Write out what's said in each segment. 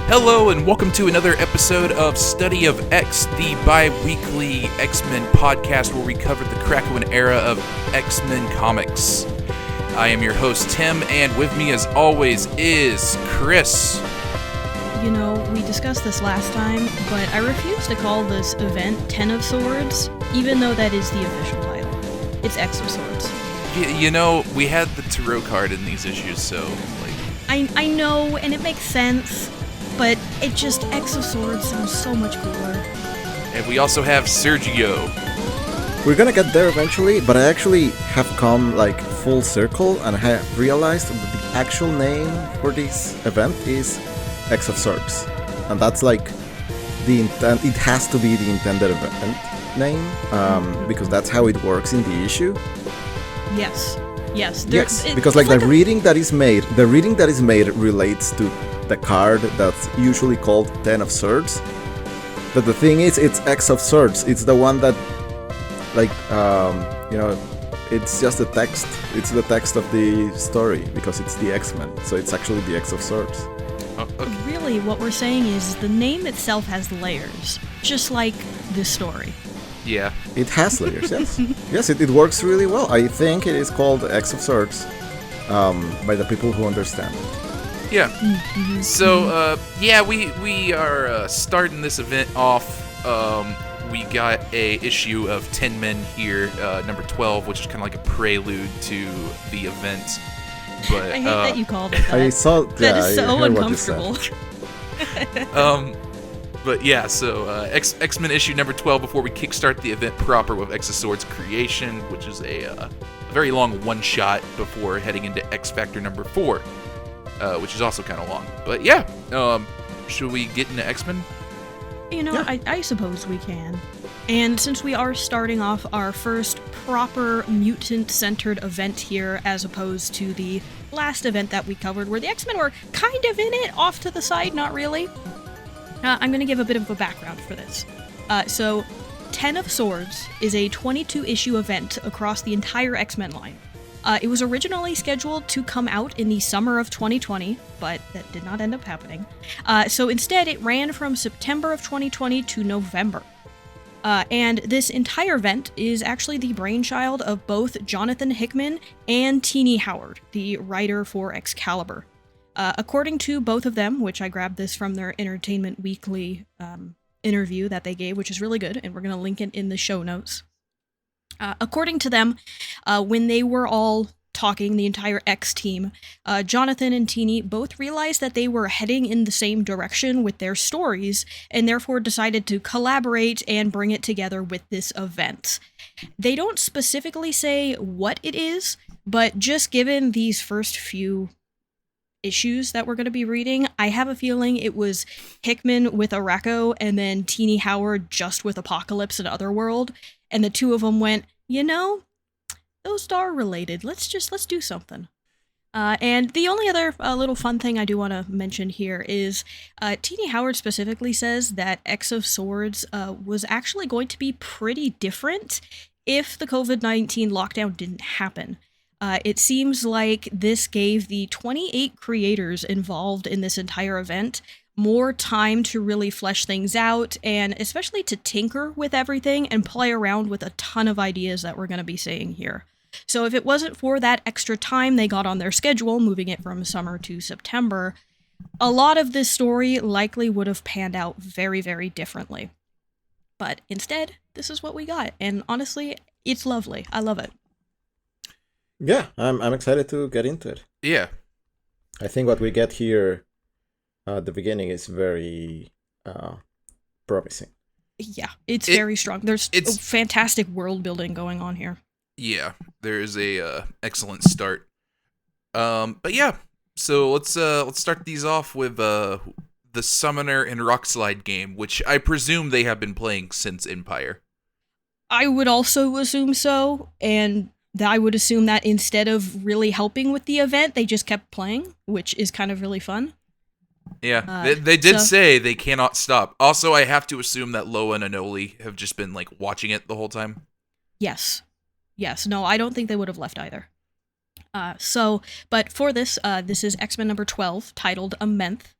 Hello and welcome to another episode of Study of X, the bi-weekly X-Men podcast where we cover the Krakoan era of X-Men comics. I am your host, Tim, and with me as always is Chris. You know, we discussed this last time, but I refuse to call this event Ten of Swords, even though that is the official title. It's X of Swords. You know, we had the tarot card in these issues, so, I know, and it makes sense. But it just, X of Swords sounds so much cooler. And we also have Sergio. We're gonna get there eventually, but I actually have come full circle and I have realized that the actual name for this event is X of Swords. And that's the intent, it has to be the intended event name, because that's how it works in the issue. Yes. Yes, because the reading that is made relates to the card that's usually called Ten of Swords. But the thing is, it's X of Swords. It's the one that, it's just the text. It's the text of the story because it's the X-Men. So it's actually the X of Swords. Oh, okay. Really, what we're saying is the name itself has layers, just like this story. Yeah. It has layers, yes. Yes, it works really well. I think it is called X of Swords by the people who understand it. Yeah. Mm-hmm. So, we are starting this event off. We got a issue of 10 Men here, number 12, which is kind of like a prelude to the event. But I hate that you called it that. I saw that is so uncomfortable. But yeah, so X-Men issue number 12 before we kickstart the event proper with X of Swords creation, which is a very long one-shot before heading into X Factor number 4. Which is also kind of long. But yeah, should we get into X-Men? You know, yeah. I suppose we can. And since we are starting off our first proper mutant-centered event here, as opposed to the last event that we covered, where the X-Men were kind of in it, off to the side, not really, I'm going to give a bit of a background for this. So, Ten of Swords is a 22-issue event across the entire X-Men line. It was originally scheduled to come out in the summer of 2020, but that did not end up happening. So instead, it ran from September of 2020 to November. And this entire event is actually the brainchild of both Jonathan Hickman and Tini Howard, the writer for Excalibur. According to both of them, which I grabbed this from their Entertainment Weekly interview that they gave, which is really good, and we're going to link it in the show notes. According to them, when they were all talking, the entire X team, Jonathan and Tini both realized that they were heading in the same direction with their stories, and therefore decided to collaborate and bring it together with this event. They don't specifically say what it is, but just given these first few issues that we're going to be reading, I have a feeling it was Hickman with Arakko and then Tini Howard just with Apocalypse and Otherworld. And the two of them went, those are related. Let's do something. And the only other little fun thing I do want to mention here is Tini Howard specifically says that X of Swords was actually going to be pretty different if the COVID-19 lockdown didn't happen. It seems like this gave the 28 creators involved in this entire event more time to really flesh things out, and especially to tinker with everything and play around with a ton of ideas that we're going to be seeing here. So if it wasn't for that extra time they got on their schedule, moving it from summer to September, a lot of this story likely would have panned out very, very differently. But instead, this is what we got, and honestly, it's lovely. I love it. Yeah, I'm excited to get into it. Yeah. I think what we get here at the beginning is very promising. Yeah, it's very strong. There's fantastic world building going on here. Yeah, there is a excellent start. But yeah, so let's start these off with the Summoner and Rockslide game, which I presume they have been playing since Empire. I would also assume so, and I would assume that instead of really helping with the event, they just kept playing, which is kind of really fun. Yeah, they did say they cannot stop. Also, I have to assume that Loa and Anoli have just been, like, watching it the whole time. Yes. No, I don't think they would have left either. But for this, this is X-Men number 12, titled Amenth,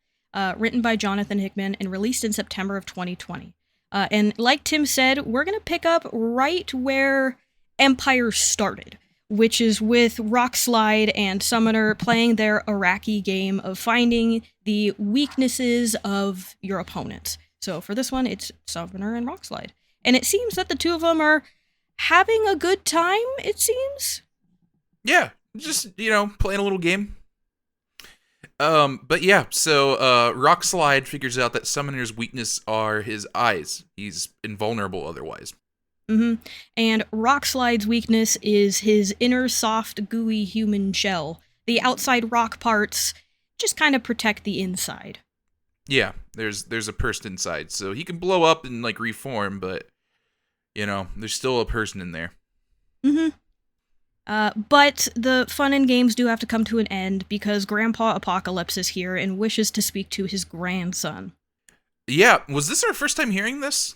written by Jonathan Hickman and released in September of 2020. And like Tim said, we're going to pick up right where Empire started, which is with Rockslide and Summoner playing their Iraqi game of finding the weaknesses of your opponent. So for this one, it's Summoner and Rockslide. And it seems that the two of them are having a good time, it seems. Yeah, just, playing a little game. But yeah, so Rockslide figures out that Summoner's weakness are his eyes. He's invulnerable otherwise. Mm-hmm. And Rockslide's weakness is his inner soft, gooey human shell. The outside rock parts just kind of protect the inside. Yeah, there's a person inside, so he can blow up and, like, reform, but, there's still a person in there. Mm-hmm. But the fun and games do have to come to an end because Grandpa Apocalypse is here and wishes to speak to his grandson. Yeah, was this our first time hearing this?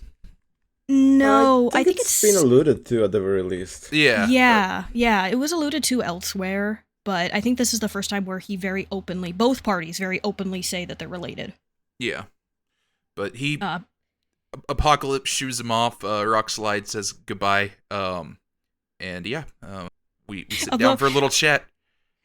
No, I think it's been alluded to at the very least. Yeah, it was alluded to elsewhere, but I think this is the first time where both parties very openly say that they're related. Yeah. But Apocalypse shoos him off, Rockslide says goodbye, and yeah, we sit down for a little chat.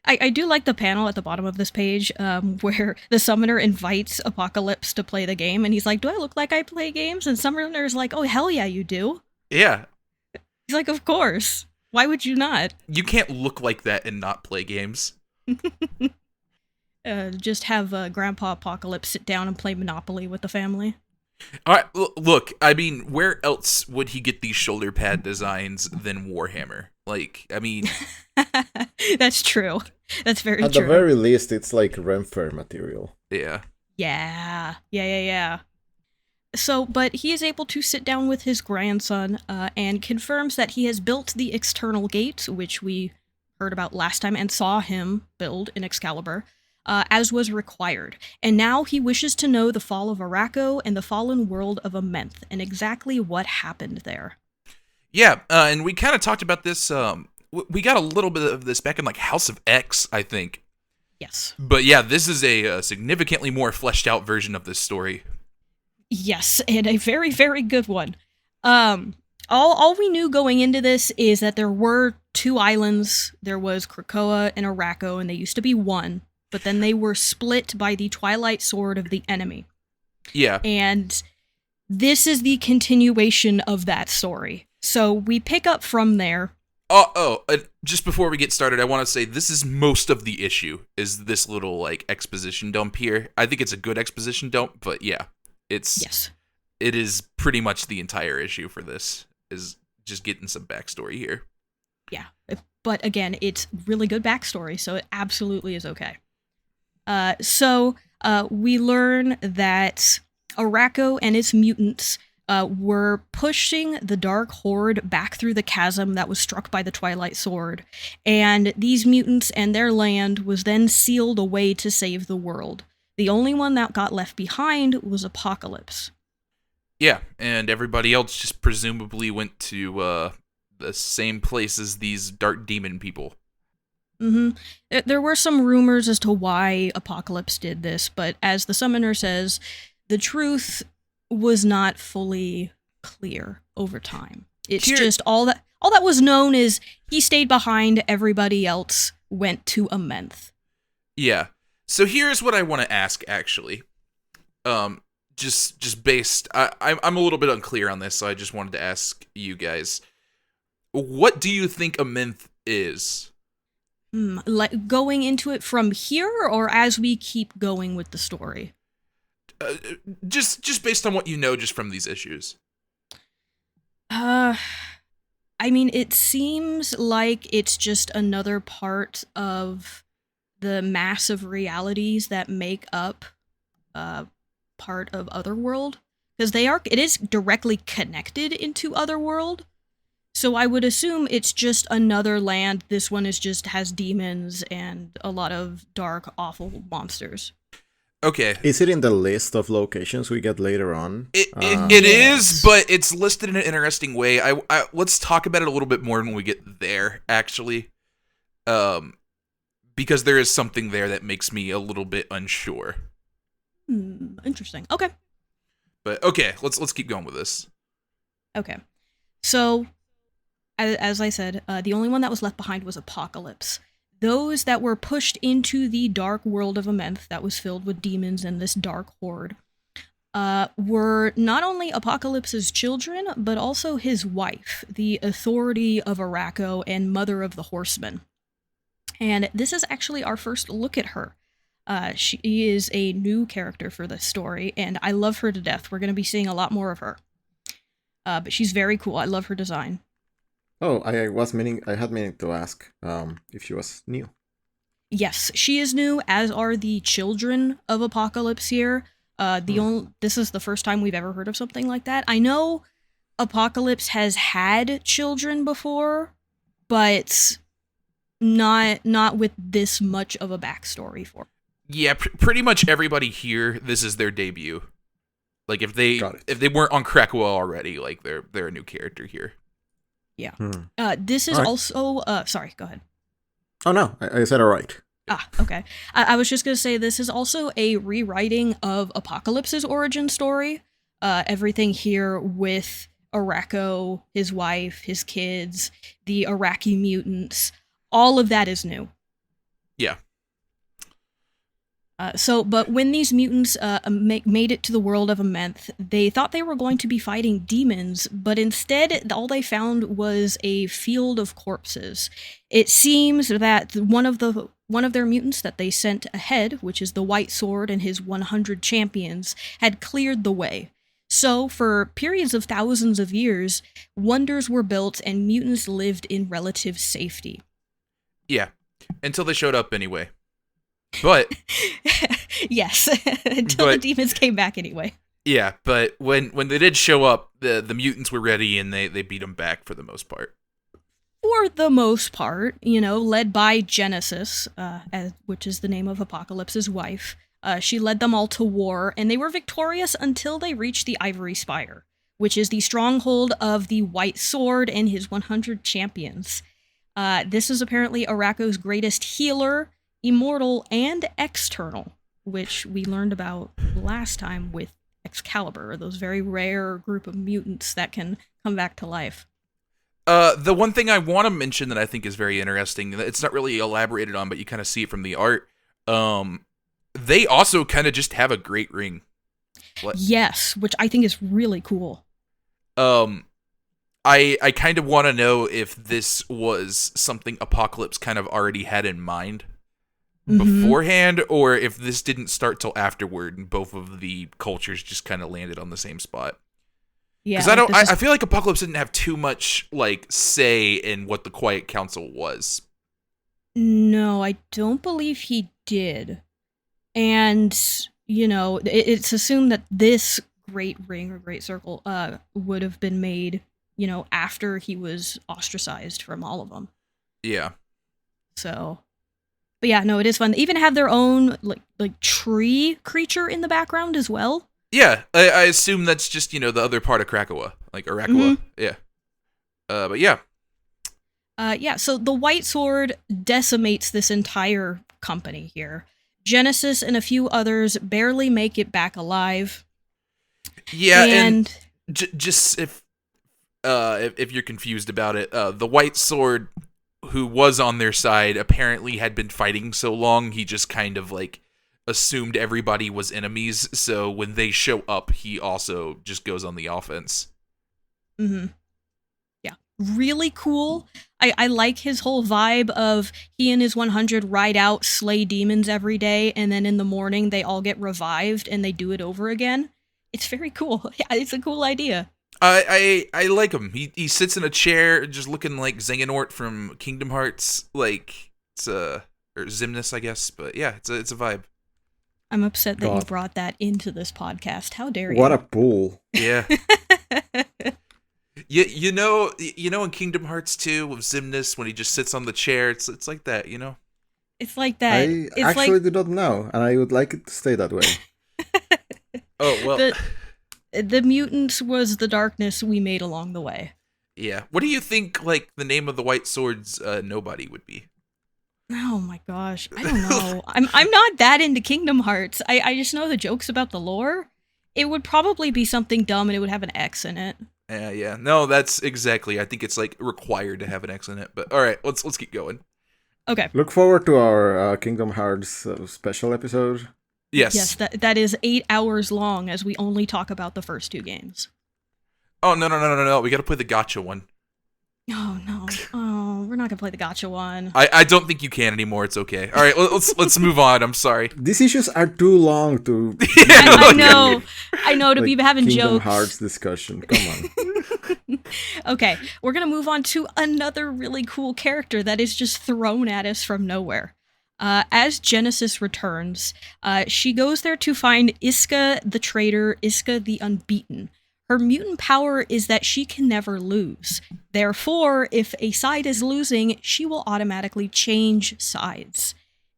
I do like the panel at the bottom of this page where the Summoner invites Apocalypse to play the game, and he's like, do I look like I play games? And Summoner's like, oh, hell yeah, you do. Yeah. He's like, of course. Why would you not? You can't look like that and not play games. Just have Grandpa Apocalypse sit down and play Monopoly with the family. All right, look, I mean, where else would he get these shoulder pad designs than Warhammer? Like, I mean... That's true. That's very true. At the very least, it's like Renfair material. Yeah. Yeah. So, but he is able to sit down with his grandson and confirms that he has built the external gate, which we heard about last time and saw him build in Excalibur, as was required. And now he wishes to know the fall of Araco and the fallen world of Amenth and exactly what happened there. Yeah, and we kind of talked about this. We got a little bit of this back in, like, House of X, I think. Yes. But yeah, this is a significantly more fleshed out version of this story. Yes, and a very, very good one. All we knew going into this is that there were two islands. There was Krakoa and Araco, and they used to be one, but then they were split by the Twilight Sword of the enemy. Yeah. And this is the continuation of that story. So we pick up from there. Just before we get started, I want to say this is most of the issue, is this little, like, exposition dump here. I think it's a good exposition dump, but yeah, it is pretty much the entire issue for this, is just getting some backstory here. Yeah, but again, it's really good backstory, so it absolutely is okay. So we learn that Araco and its mutants were pushing the Dark Horde back through the chasm that was struck by the Twilight Sword, and these mutants and their land was then sealed away to save the world. The only one that got left behind was Apocalypse. Yeah, and everybody else just presumably went to the same place as these dark demon people. Mm-hmm. There were some rumors as to why Apocalypse did this, but as the Summoner says, the truth was not fully clear over time. It's just all that was known is he stayed behind, everybody else went to Amenth. Yeah. So here's what I want to ask, actually. Just based, I'm a little bit unclear on this, so I just wanted to ask you guys. What do you think Amenth is? Like going into it from here, or as we keep going with the story? Just based on what you know just from these issues. I mean, it seems like it's just another part of the massive realities that make up part of Otherworld, because it is directly connected into Otherworld. So I would assume it's just another land. This one has demons and a lot of dark, awful monsters. Okay. Is it in the list of locations we get later on? It is, but it's listed in an interesting way. I let's talk about it a little bit more when we get there, actually. Because there is something there that makes me a little bit unsure. Interesting. Okay. But okay, let's keep going with this. Okay. So, as I said, the only one that was left behind was Apocalypse. Those that were pushed into the dark world of Amenth that was filled with demons and this dark horde were not only Apocalypse's children, but also his wife, the Authority of Araco and Mother of the Horsemen. And this is actually our first look at her. She is a new character for this story, and I love her to death. We're going to be seeing a lot more of her. But she's very cool. I love her design. Oh, I had meaning to ask if she was new. Yes, she is new, as are the children of Apocalypse here. This is the first time we've ever heard of something like that. I know Apocalypse has had children before, but not with this much of a backstory for. Yeah, pretty much everybody here, this is their debut. Like if they weren't on Krakoa already, like they're a new character here. Yeah. This is also sorry, go ahead. Oh no, I said all right. Okay. I was just gonna say this is also a rewriting of Apocalypse's origin story. Everything here with Araco, his wife, his kids, the Iraqi mutants, all of that is new. Yeah. But when these mutants made it to the world of Amenth, they thought they were going to be fighting demons, but instead all they found was a field of corpses. It seems that one of their mutants that they sent ahead, which is the White Sword and his 100 champions, had cleared the way. So, for periods of thousands of years, wonders were built and mutants lived in relative safety. Yeah, until they showed up anyway. But yes, until the demons came back anyway. Yeah, but when they did show up, the mutants were ready and they beat them back for the most part. For the most part, led by Genesis, which is the name of Apocalypse's wife. She led them all to war, and they were victorious until they reached the Ivory Spire, which is the stronghold of the White Sword and his 100 champions. This is apparently Araco's greatest healer, immortal, and external, which we learned about last time with Excalibur, those very rare group of mutants that can come back to life. The one thing I want to mention that I think is very interesting, it's not really elaborated on, but you kind of see it from the art, they also kind of just have a great ring. Yes, which I think is really cool. I kind of want to know if this was something Apocalypse kind of already had in mind beforehand, or if this didn't start till afterward and both of the cultures just kind of landed on the same spot. Yeah, because I feel like Apocalypse didn't have too much say in what the Quiet Council was. No, I don't believe he did. And it's assumed that this great ring or great circle would have been made after he was ostracized from all of them. Yeah. So. But yeah, no, it is fun. They even have their own like tree creature in the background as well. Yeah, I assume that's just, the other part of Krakoa, like Arakoa. Yeah. But yeah. So the White Sword decimates this entire company here. Genesis and a few others barely make it back alive. Yeah, and just if you're confused about it, the White Sword, who was on their side, apparently had been fighting so long, he just kind of assumed everybody was enemies, so when they show up, he also just goes on the offense. Yeah. Really cool. I like his whole vibe of he and his 100 ride out, slay demons every day, and then in the morning they all get revived and they do it over again. It's very cool. Yeah, it's a cool idea. I like him. He sits in a chair just looking like Xehanort from Kingdom Hearts, or Xemnas, I guess, but yeah, it's a vibe. I'm upset that you God. brought that into this podcast. How dare you? What a bull. Yeah. You know in Kingdom Hearts 2 with Xemnas when he just sits on the chair, it's like that, you know? It's like that. I It's actually like do not know, and I would like it to stay that way. Oh, well. the mutants was the darkness we made along the way. Yeah. What do you think, like, the name of the White Sword's nobody would be? Oh my gosh, I don't know. I'm not that into Kingdom Hearts. I just know the jokes about the lore. It would probably be something dumb and it would have an X in it. Yeah. No, that's exactly. I think it's, like, required to have an X in it. But, all right, let's keep going. Okay. Look forward to our Kingdom Hearts special episode. Yes. Yes, that is 8 hours long as we only talk about the first 2 games. Oh, no. We got to play the gotcha one. Oh no. Oh, we're not gonna play the gotcha one. I don't think you can anymore. It's okay. All right, let's move on. I'm sorry. These issues are too long to... I know to be having Kingdom jokes. Hearts discussion. Come on. Okay, we're gonna move on to another really cool character that is just thrown at us from nowhere. As Genesis returns, she goes there to find Iska the traitor, Iska the unbeaten. Her mutant power is that she can never lose. Therefore, if a side is losing, she will automatically change sides.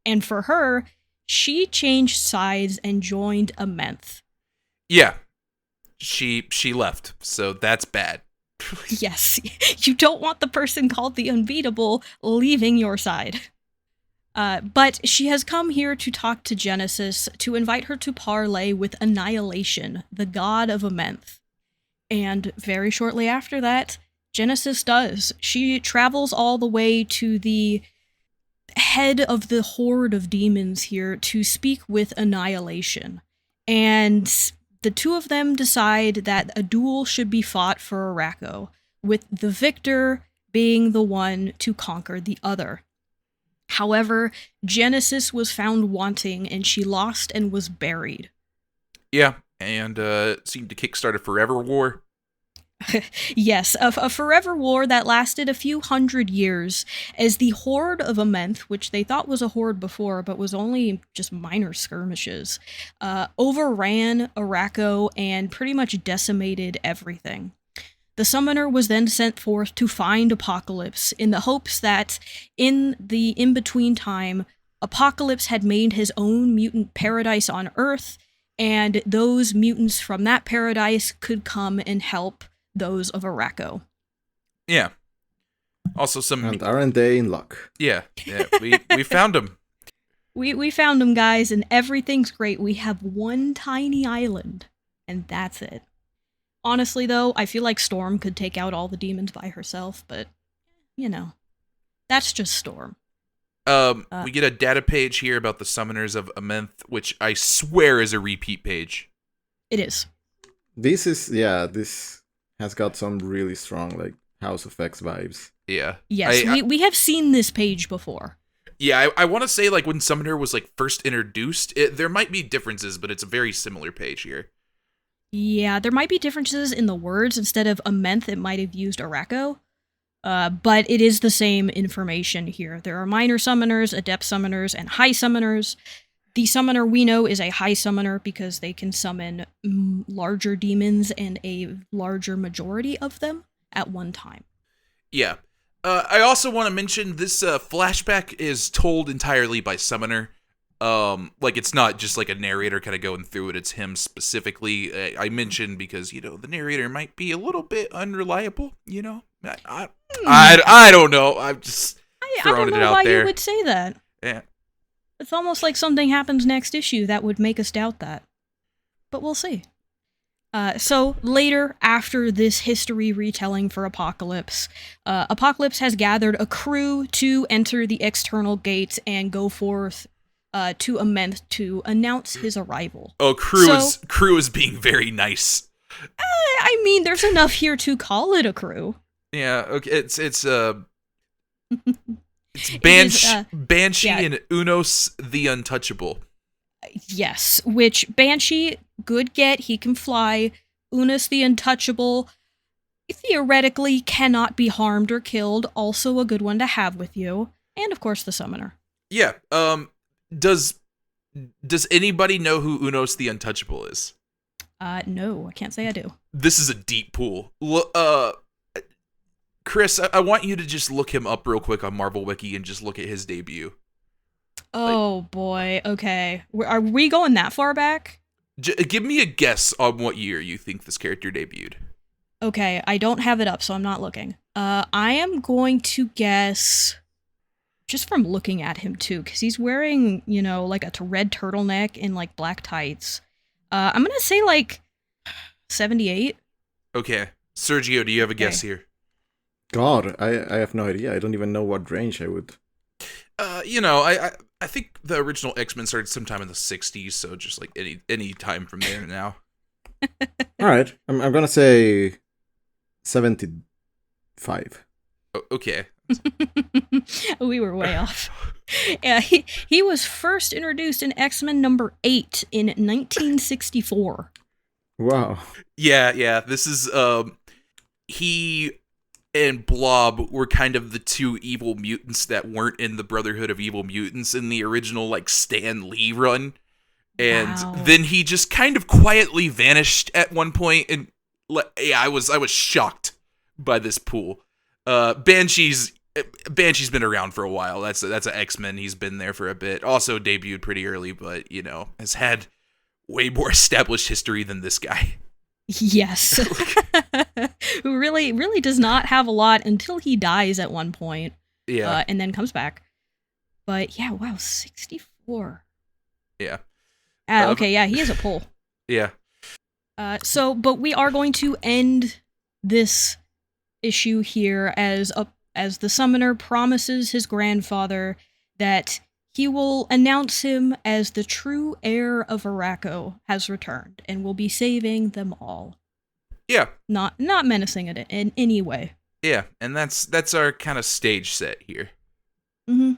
And for her, she changed sides and joined Amenth. Yeah, she left, so that's bad. Yes, you don't want the person called the Unbeatable leaving your side. But she has come here to talk to Genesis to invite her to parley with Annihilation, the god of Amenth. And very shortly after that, Genesis does. She travels all the way to the head of the horde of demons here to speak with Annihilation. And the 2 of them decide that a duel should be fought for Araco, with the victor being the one to conquer the other. However, Genesis was found wanting and she lost and was buried. Yeah, and seemed to kickstart a forever war. Yes, a forever war that lasted a few hundred years as the Horde of Amenth, which they thought was a horde before but was only just minor skirmishes, overran Araco and pretty much decimated everything. The summoner was then sent forth to find Apocalypse in the hopes that in the in-between time, Apocalypse had made his own mutant paradise on Earth, and those mutants from that paradise could come and help those of Araco. Yeah. Also some... And aren't they in luck? Yeah, we found him. We found him, guys, and everything's great. We have one tiny island, and that's it. Honestly, though, I feel like Storm could take out all the demons by herself, but, you know, that's just Storm. We get a data page here about the Summoners of Amenth, which I swear is a repeat page. It is. This has got some really strong, like, House of X vibes. Yeah. Yes, we have seen this page before. Yeah, I want to say, like, when Summoner was, like, first introduced, there might be differences, but it's a very similar page here. Yeah, there might be differences in the words. Instead of Amenth, it might have used Araco. But it is the same information here. There are minor summoners, adept summoners, and high summoners. The summoner we know is a high summoner because they can summon larger demons and a larger majority of them at one time. Yeah. I also want to mention this flashback is told entirely by Summoner. Like, it's not just like a narrator kind of going through it. It's him specifically. I mentioned because, you know, the narrator might be a little bit unreliable, you know? I don't know. I'm just throwing it out there. I don't know why you would say that. Yeah. It's almost like something happens next issue that would make us doubt that. But we'll see. So later, after this history retelling for Apocalypse, Apocalypse has gathered a crew to enter the external gates and go forth to Amenth to announce his arrival. Oh, crew is being very nice. I mean, there's enough here to call it a crew. Yeah, okay. It's Banshee yeah. and Unos the Untouchable. Yes, which Banshee, good get, he can fly. Unos the Untouchable, theoretically cannot be harmed or killed, also a good one to have with you. And of course the Summoner. Yeah, does Does anybody know who Unos the Untouchable is? No, I can't say I do. This is a deep pool. Chris, I want you to just look him up real quick on Marvel Wiki and just look at his debut. Oh, boy. Okay. Are we going that far back? Give me a guess on what year you think this character debuted. Okay, I don't have it up, so I'm not looking. I am going to guess, just from looking at him, too, because he's wearing, like a red turtleneck and, like, black tights. I'm going to say, 78. Okay. Sergio, do you have a guess here? God, I have no idea. I don't even know what range I would... I think the original X-Men started sometime in the 60s, so just, any time from there now. Alright, I'm gonna say 75. Okay. We were way off. Yeah, he was first introduced in X-Men number 8 in 1964. Wow. Yeah. This is he and Blob were kind of the two evil mutants that weren't in the Brotherhood of Evil Mutants in the original Stan Lee run. And then he just kind of quietly vanished at one point, and I was shocked by this pool. Banshee's been around for a while. That's an X-Men. He's been there for a bit. Also debuted pretty early, but has had way more established history than this guy. Yes. Who really does not have a lot until he dies at one point. Yeah. And then comes back. But yeah, wow, 64. Yeah. Okay, yeah, he is a pull. Yeah. But we are going to end this issue here as the summoner promises his grandfather that he will announce him as the true heir of Araco has returned and will be saving them all. Yeah. Not menacing it in any way. Yeah, and that's our kind of stage set here. Mm-hmm.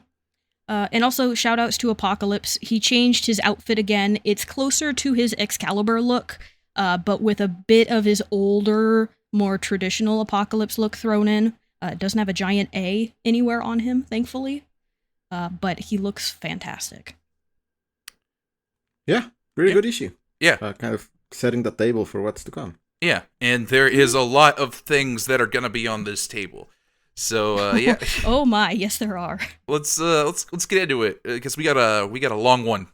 And also, shout-outs to Apocalypse. He changed his outfit again. It's closer to his Excalibur look, but with a bit of his older, more traditional Apocalypse look thrown in. It doesn't have a giant A anywhere on him, thankfully. But he looks fantastic. Yeah, really good issue. Yeah. Kind of setting the table for what's to come. Yeah, and there is a lot of things that are going to be on this table. So yeah. Oh my, yes there are. Let's get into it because we got a long one.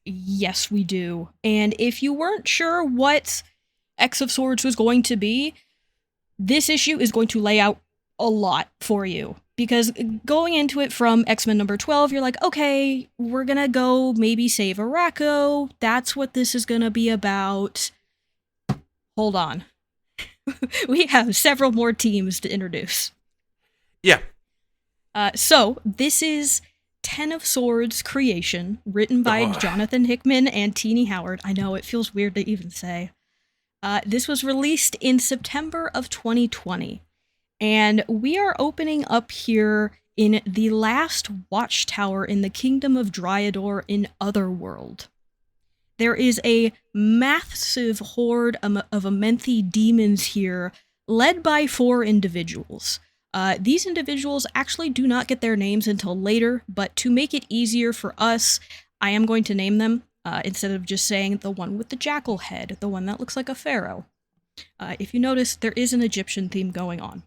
Yes, we do. And if you weren't sure what X of Swords was going to be, this issue is going to lay out a lot for you. Because going into it from X-Men number 12, you're like, okay, we're gonna go maybe save Araco. That's what this is gonna be about. Hold on. We have several more teams to introduce. Yeah. So, this is Ten of Swords creation, written by Jonathan Hickman and Teenie Howard. I know, it feels weird to even say. This was released in September of 2020. And we are opening up here in the last watchtower in the Kingdom of Dryador in Otherworld. There is a massive horde of Amenthi demons here, led by 4 individuals. These individuals actually do not get their names until later, but to make it easier for us, I am going to name them, instead of just saying the one with the jackal head, the one that looks like a pharaoh. If you notice, there is an Egyptian theme going on.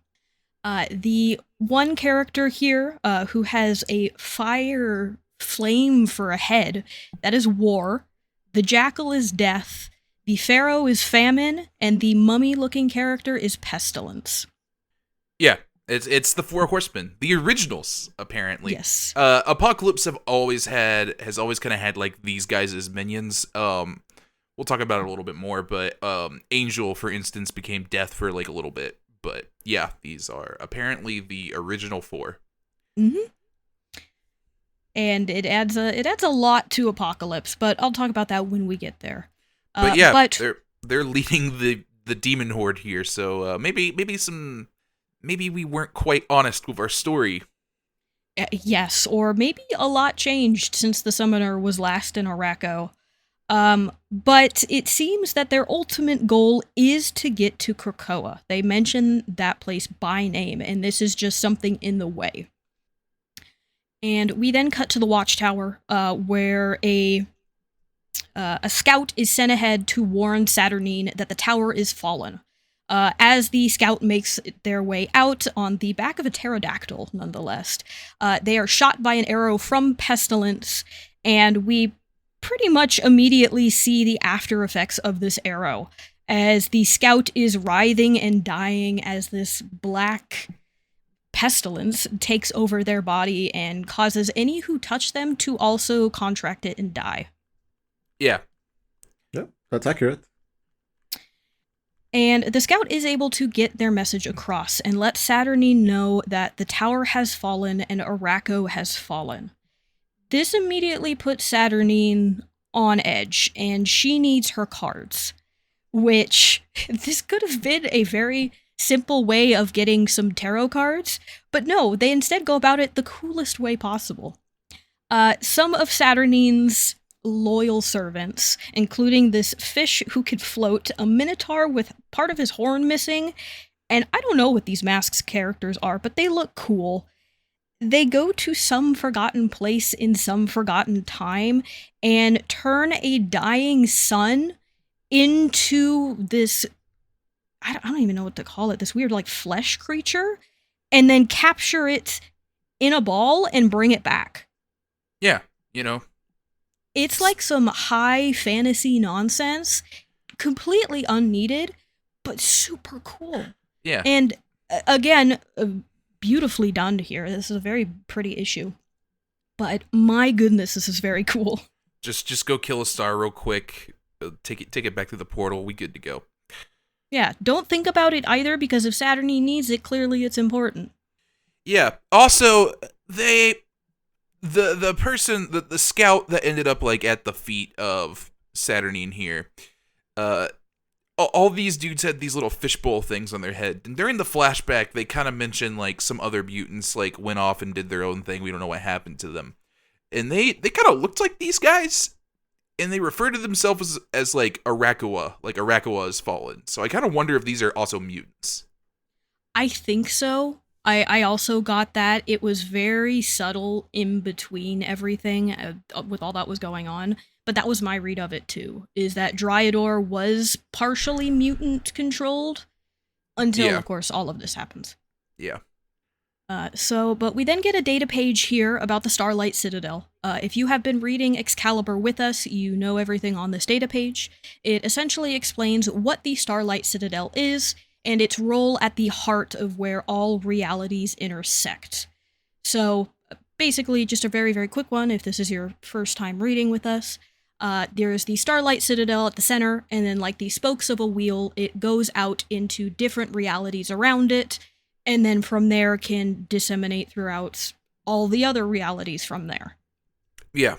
The one character here, who has a fire flame for a head, that is War. The jackal is Death. The pharaoh is Famine, and the mummy-looking character is Pestilence. Yeah, it's the 4 horsemen, the originals, apparently. Yes. Apocalypse has always kind of had these guys as minions. We'll talk about it a little bit more, but Angel, for instance, became Death for a little bit. But yeah, these are apparently the original 4. Mm-hmm. And it adds a lot to Apocalypse, but I'll talk about that when we get there. But yeah, they're leading the demon horde here, so maybe we weren't quite honest with our story. Yes, or maybe a lot changed since the summoner was last in Araco. But it seems that their ultimate goal is to get to Krakoa. They mention that place by name, and this is just something in the way. And we then cut to the Watchtower, where a A scout is sent ahead to warn Saturnine that the tower is fallen. As the scout makes their way out on the back of a pterodactyl, nonetheless, they are shot by an arrow from Pestilence, and we pretty much immediately see the after effects of this arrow, as the scout is writhing and dying as this black pestilence takes over their body and causes any who touch them to also contract it and die. Yeah. Yeah, that's accurate. And the scout is able to get their message across and let Saturnine know that the tower has fallen and Araco has fallen. This immediately puts Saturnine on edge, and she needs her cards, which this could have been a very simple way of getting some tarot cards, but no, they instead go about it the coolest way possible. Some of Saturnine's loyal servants, including this fish who could float, a minotaur with part of his horn missing, and I don't know what these masks characters are, but they look cool. They go to some forgotten place in some forgotten time and turn a dying sun into this, I don't even know what to call it, this weird like flesh creature, and then capture it in a ball and bring it back. Yeah, you know. It's like some high fantasy nonsense, completely unneeded, but super cool. Yeah. And again, beautifully done here. This is a very pretty issue. But my goodness, this is very cool. Just go kill a star real quick. Take it back through the portal. We good to go. Yeah, don't think about it either, because if Saturnine needs it, clearly it's important. Yeah. Also, the person, the scout that ended up like at the feet of Saturnine here, all these dudes had these little fishbowl things on their head. And during the flashback, they kind of mentioned like some other mutants like went off and did their own thing. We don't know what happened to them. And they kind of looked like these guys, and they refer to themselves as like Arakoa, like Arakoa has fallen. So I kind of wonder if these are also mutants. I think so. I also got that. It was very subtle in between everything with all that was going on. But that was my read of it too, is that Dryador was partially mutant controlled until, of course, all of this happens. Yeah. But we then get a data page here about the Starlight Citadel. If you have been reading Excalibur with us, you know everything on this data page. It essentially explains what the Starlight Citadel is, and its role at the heart of where all realities intersect. So, basically, just a very, very quick one, if this is your first time reading with us. There's the Starlight Citadel at the center, and then like the spokes of a wheel, it goes out into different realities around it, and then from there can disseminate throughout all the other realities from there. Yeah.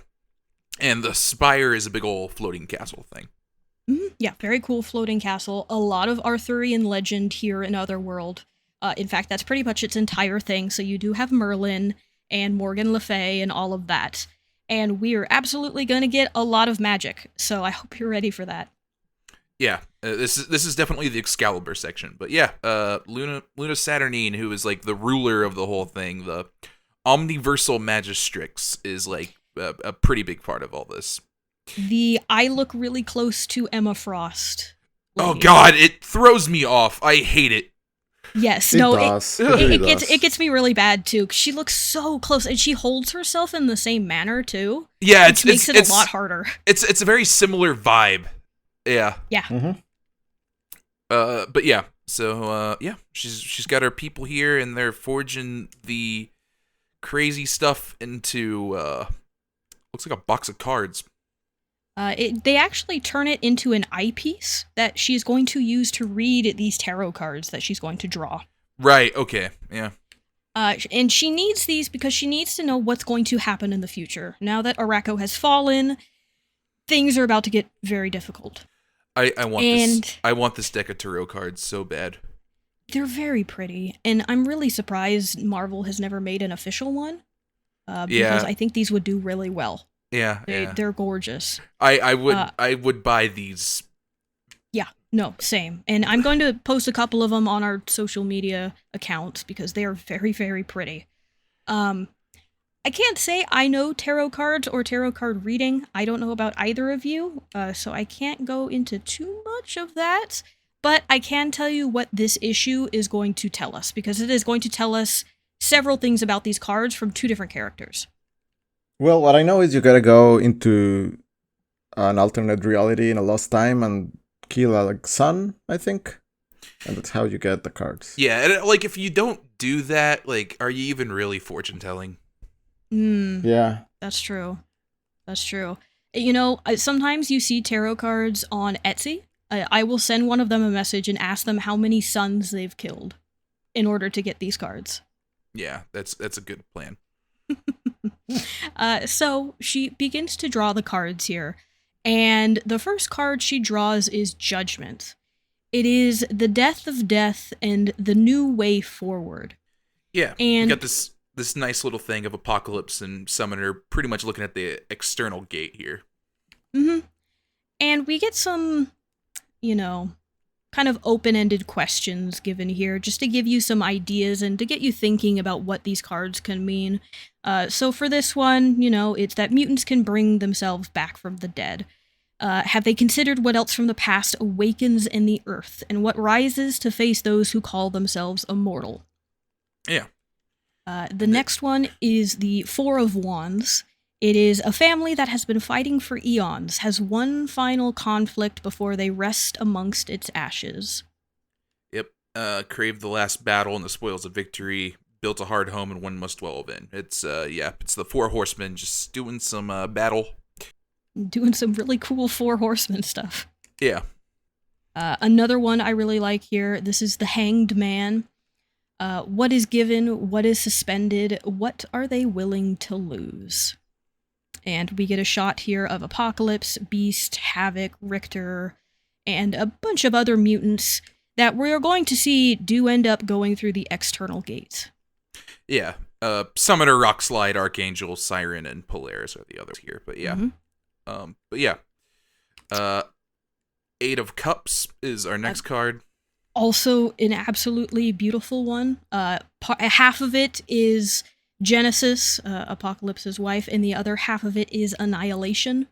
And the spire is a big old floating castle thing. Yeah, very cool floating castle. A lot of Arthurian legend here in Otherworld. In fact, that's pretty much its entire thing. So you do have Merlin and Morgan Le Fay and all of that. And we are absolutely going to get a lot of magic. So I hope you're ready for that. Yeah, this is definitely the Excalibur section. But yeah, Luna Saturnine, who is like the ruler of the whole thing, the Omniversal Magistrix, is like a pretty big part of all this. I look really close to Emma Frost. Oh God, it throws me off. I hate it. Yes, it gets me really bad too. 'Cause she looks so close, and she holds herself in the same manner too. Yeah, which makes it a lot harder. It's a very similar vibe. Yeah. Yeah. Mm-hmm. But yeah. So yeah, she's got her people here, and they're forging the crazy stuff into looks like a box of cards. They actually turn it into an eyepiece that she's going to use to read these tarot cards that she's going to draw. Right, okay, yeah. And she needs these because she needs to know what's going to happen in the future. Now that Araco has fallen, things are about to get very difficult. I want this deck of tarot cards so bad. They're very pretty, and I'm really surprised Marvel has never made an official one. Because I think these would do really well. Yeah, they're gorgeous. I would buy these. Yeah, no, same. And I'm going to post a couple of them on our social media accounts because they are very, very pretty. I can't say I know tarot cards or tarot card reading. I don't know about either of you, so I can't go into too much of that. But I can tell you what this issue is going to tell us, because it is going to tell us several things about these cards from two different characters. Well, what I know is you gotta go into an alternate reality in a lost time and kill a son, I think. And that's how you get the cards. Yeah, and like if you don't do that, like, are you even really fortune telling? Yeah. That's true. That's true. Sometimes you see tarot cards on Etsy. I will send one of them a message and ask them how many sons they've killed in order to get these cards. Yeah, that's a good plan. So she begins to draw the cards here, and the first card she draws is Judgment. It is the death of death and the new way forward. Yeah, and you got this nice little thing of Apocalypse and Summoner pretty much looking at the external gate here. And we get some, kind of open-ended questions given here, just to give you some ideas and to get you thinking about what these cards can mean. So for this one, it's that mutants can bring themselves back from the dead. Have they considered what else from the past awakens in the earth, and what rises to face those who call themselves immortal? Yeah. The next one is the Four of Wands. It is a family that has been fighting for eons, has one final conflict before they rest amongst its ashes. Yep. Craved the last battle and the spoils of victory, built a hard home and one must dwell in. It's the Four Horsemen just doing some battle. Doing some really cool Four Horsemen stuff. Yeah. Another one I really like here, this is the Hanged Man. What is given? What is suspended? What are they willing to lose? And we get a shot here of Apocalypse, Beast, Havoc, Richter, and a bunch of other mutants that we're going to see do end up going through the external gate. Yeah. Summoner, Rockslide, Archangel, Siren, and Polaris are the others here. But yeah. Eight of Cups is our next card. Also an absolutely beautiful one. Half of it is Genesis, Apocalypse's wife, and the other half of it is Annihilation,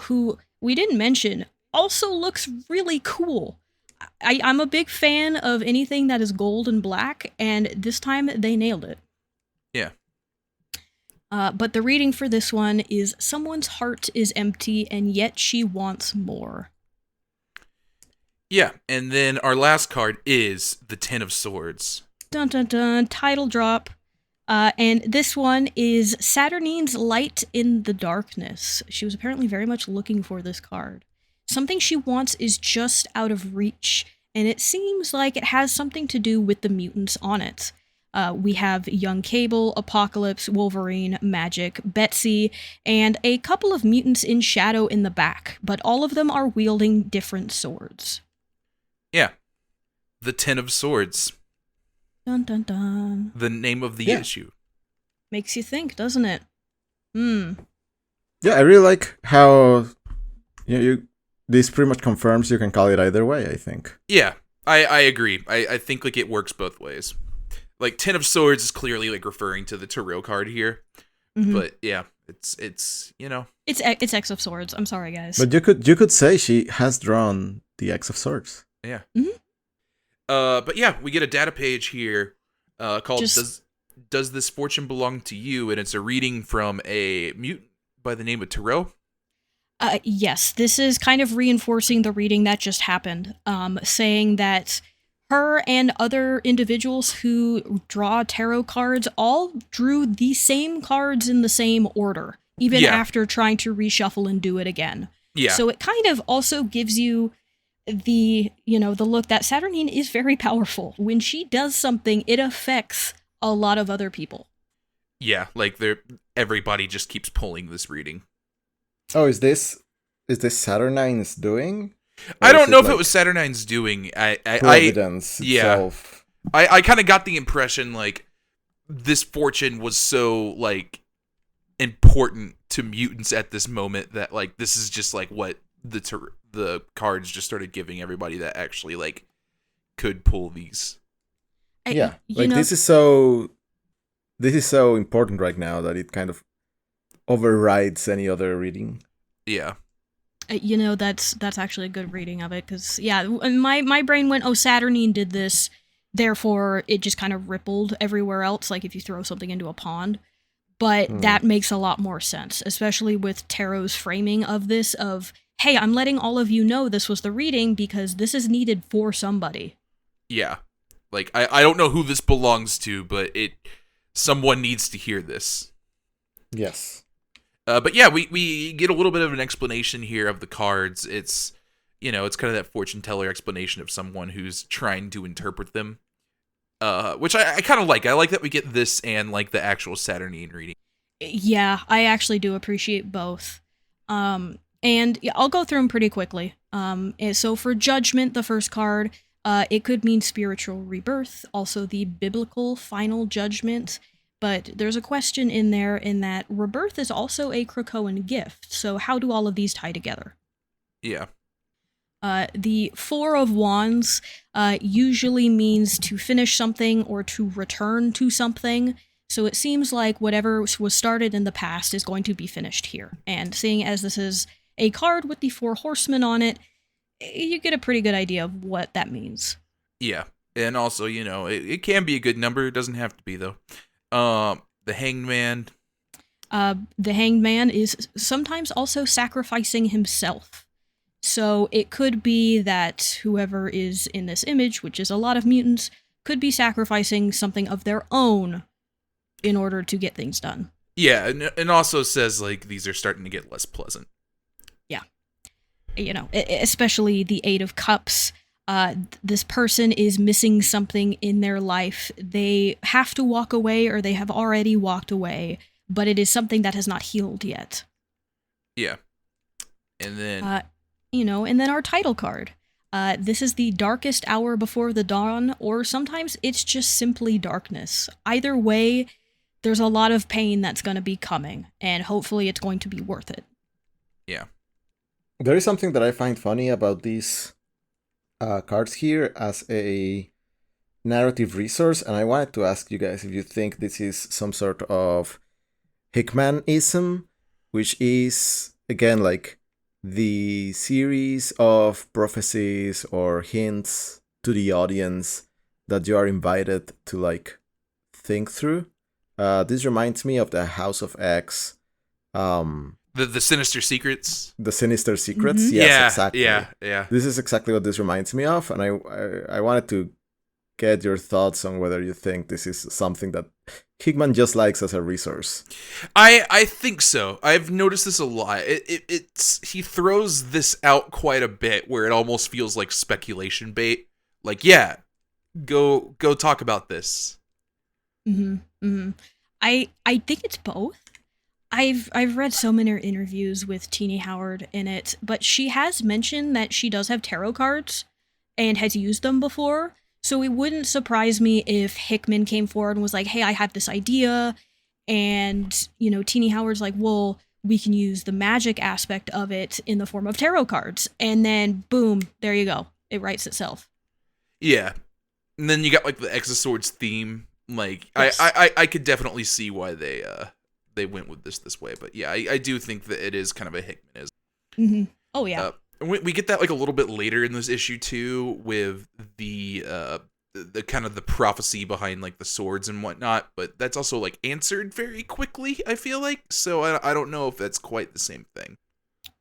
who we didn't mention, also looks really cool. I'm a big fan of anything that is gold and black, and this time they nailed it. Yeah. But the reading for this one is someone's heart is empty, and yet she wants more. Yeah, and then our last card is the Ten of Swords. Dun dun dun, title drop. And this one is Saturnine's Light in the Darkness. She was apparently very much looking for this card. Something she wants is just out of reach, and it seems like it has something to do with the mutants on it. We have Young Cable, Apocalypse, Wolverine, Magic, Betsy, and a couple of mutants in shadow in the back, but all of them are wielding different swords. Yeah. The Ten of Swords. Dun dun dun. The name of the issue. Makes you think, doesn't it? Yeah, I really like how this pretty much confirms you can call it either way, I think. Yeah, I agree. I think like it works both ways. Like Ten of Swords is clearly like referring to the tarot card here. But yeah, it's It's X of Swords. I'm sorry, guys. But you could say she has drawn the X of Swords. Yeah. But yeah, we get a data page here called Does This Fortune Belong to You? And it's a reading from a mutant by the name of Tarot. Yes, this is kind of reinforcing the reading that just happened, saying that her and other individuals who draw tarot cards all drew the same cards in the same order, even after trying to reshuffle and do it again. Yeah. So it kind of also gives you the look that Saturnine is very powerful. When she does something, it affects a lot of other people. Yeah, like everybody just keeps pulling this reading. Oh, is this Saturnine's doing? I don't know if it was Saturnine's doing. Providence itself. I kind of got the impression like this fortune was so like important to mutants at this moment that like this is just like what the cards just started giving everybody that actually like could pull these. This is so this is so important right now that it kind of overrides any other reading. Yeah. That's actually a good reading of it, because, yeah, my brain went, oh, Saturnine did this, therefore it just kind of rippled everywhere else, like if you throw something into a pond. But that makes a lot more sense, especially with Tarot's framing of this, of, hey, I'm letting all of you know this was the reading because this is needed for somebody. Yeah. Like, I don't know who this belongs to, but someone needs to hear this. Yes. But yeah, we get a little bit of an explanation here of the cards. It's, it's kind of that fortune teller explanation of someone who's trying to interpret them. Which I kind of like. I like that we get this and like the actual Saturnine reading. Yeah, I actually do appreciate both. And yeah, I'll go through them pretty quickly. So for Judgment, the first card, it could mean spiritual rebirth, also the biblical final judgment. But there's a question in there in that rebirth is also a Krakoan gift. So how do all of these tie together? Yeah. The Four of Wands usually means to finish something or to return to something. So it seems like whatever was started in the past is going to be finished here. And seeing as this is a card with the Four Horsemen on it, you get a pretty good idea of what that means. Yeah. And also, it can be a good number. It doesn't have to be, though. The Hanged Man. The Hanged Man is sometimes also sacrificing himself. So it could be that whoever is in this image, which is a lot of mutants, could be sacrificing something of their own in order to get things done. Yeah, and also says, like, these are starting to get less pleasant. Yeah. Especially the Eight of Cups. This person is missing something in their life. They have to walk away, or they have already walked away, but it is something that has not healed yet. Yeah. And then... and then our title card. This is the darkest hour before the dawn, or sometimes it's just simply darkness. Either way, there's a lot of pain that's going to be coming, and hopefully it's going to be worth it. Yeah. There is something that I find funny about these cards here as a narrative resource, and I wanted to ask you guys if you think this is some sort of Hickmanism, which is, again, like the series of prophecies or hints to the audience that you are invited to, like, think through. This reminds me of the House of X. The Sinister Secrets? The Sinister Secrets? Mm-hmm. Yes, yeah, exactly. Yeah. This is exactly what this reminds me of, and I wanted to get your thoughts on whether you think this is something that Hickman just likes as a resource. I think so. I've noticed this a lot. He throws this out quite a bit where it almost feels like speculation bait. Like, yeah, go talk about this. Mm-hmm. Mm-hmm. I think it's both. I've read so many interviews with Teenie Howard in it, but she has mentioned that she does have tarot cards and has used them before. So it wouldn't surprise me if Hickman came forward and was like, hey, I have this idea. And, Teenie Howard's like, well, we can use the magic aspect of it in the form of tarot cards. And then, boom, there you go. It writes itself. Yeah. And then you got, like, the X of Swords theme. Like, yes. I could definitely see why they went with this way. But yeah, I do think that it is kind of a Hickmanism. Mm-hmm. Oh, yeah. We get that like a little bit later in this issue too, with the kind of the prophecy behind like the swords and whatnot, but that's also like answered very quickly, I feel like. So I don't know if that's quite the same thing.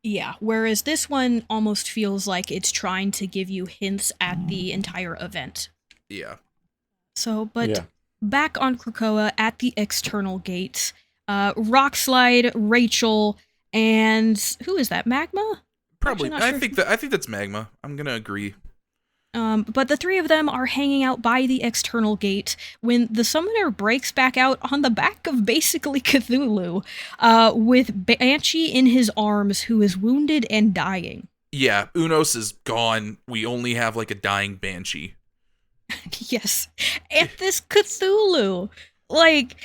Yeah, whereas this one almost feels like it's trying to give you hints at the entire event. Yeah. So, but back on Krakoa at the external gate, Rockslide, Rachel, and who is that? Magma? Probably. Sure. I think that's Magma. I'm gonna agree. But the three of them are hanging out by the external gate when the summoner breaks back out on the back of basically Cthulhu, with Banshee in his arms, who is wounded and dying. Yeah, Unos is gone. We only have like a dying Banshee. Yes, and this Cthulhu. Like,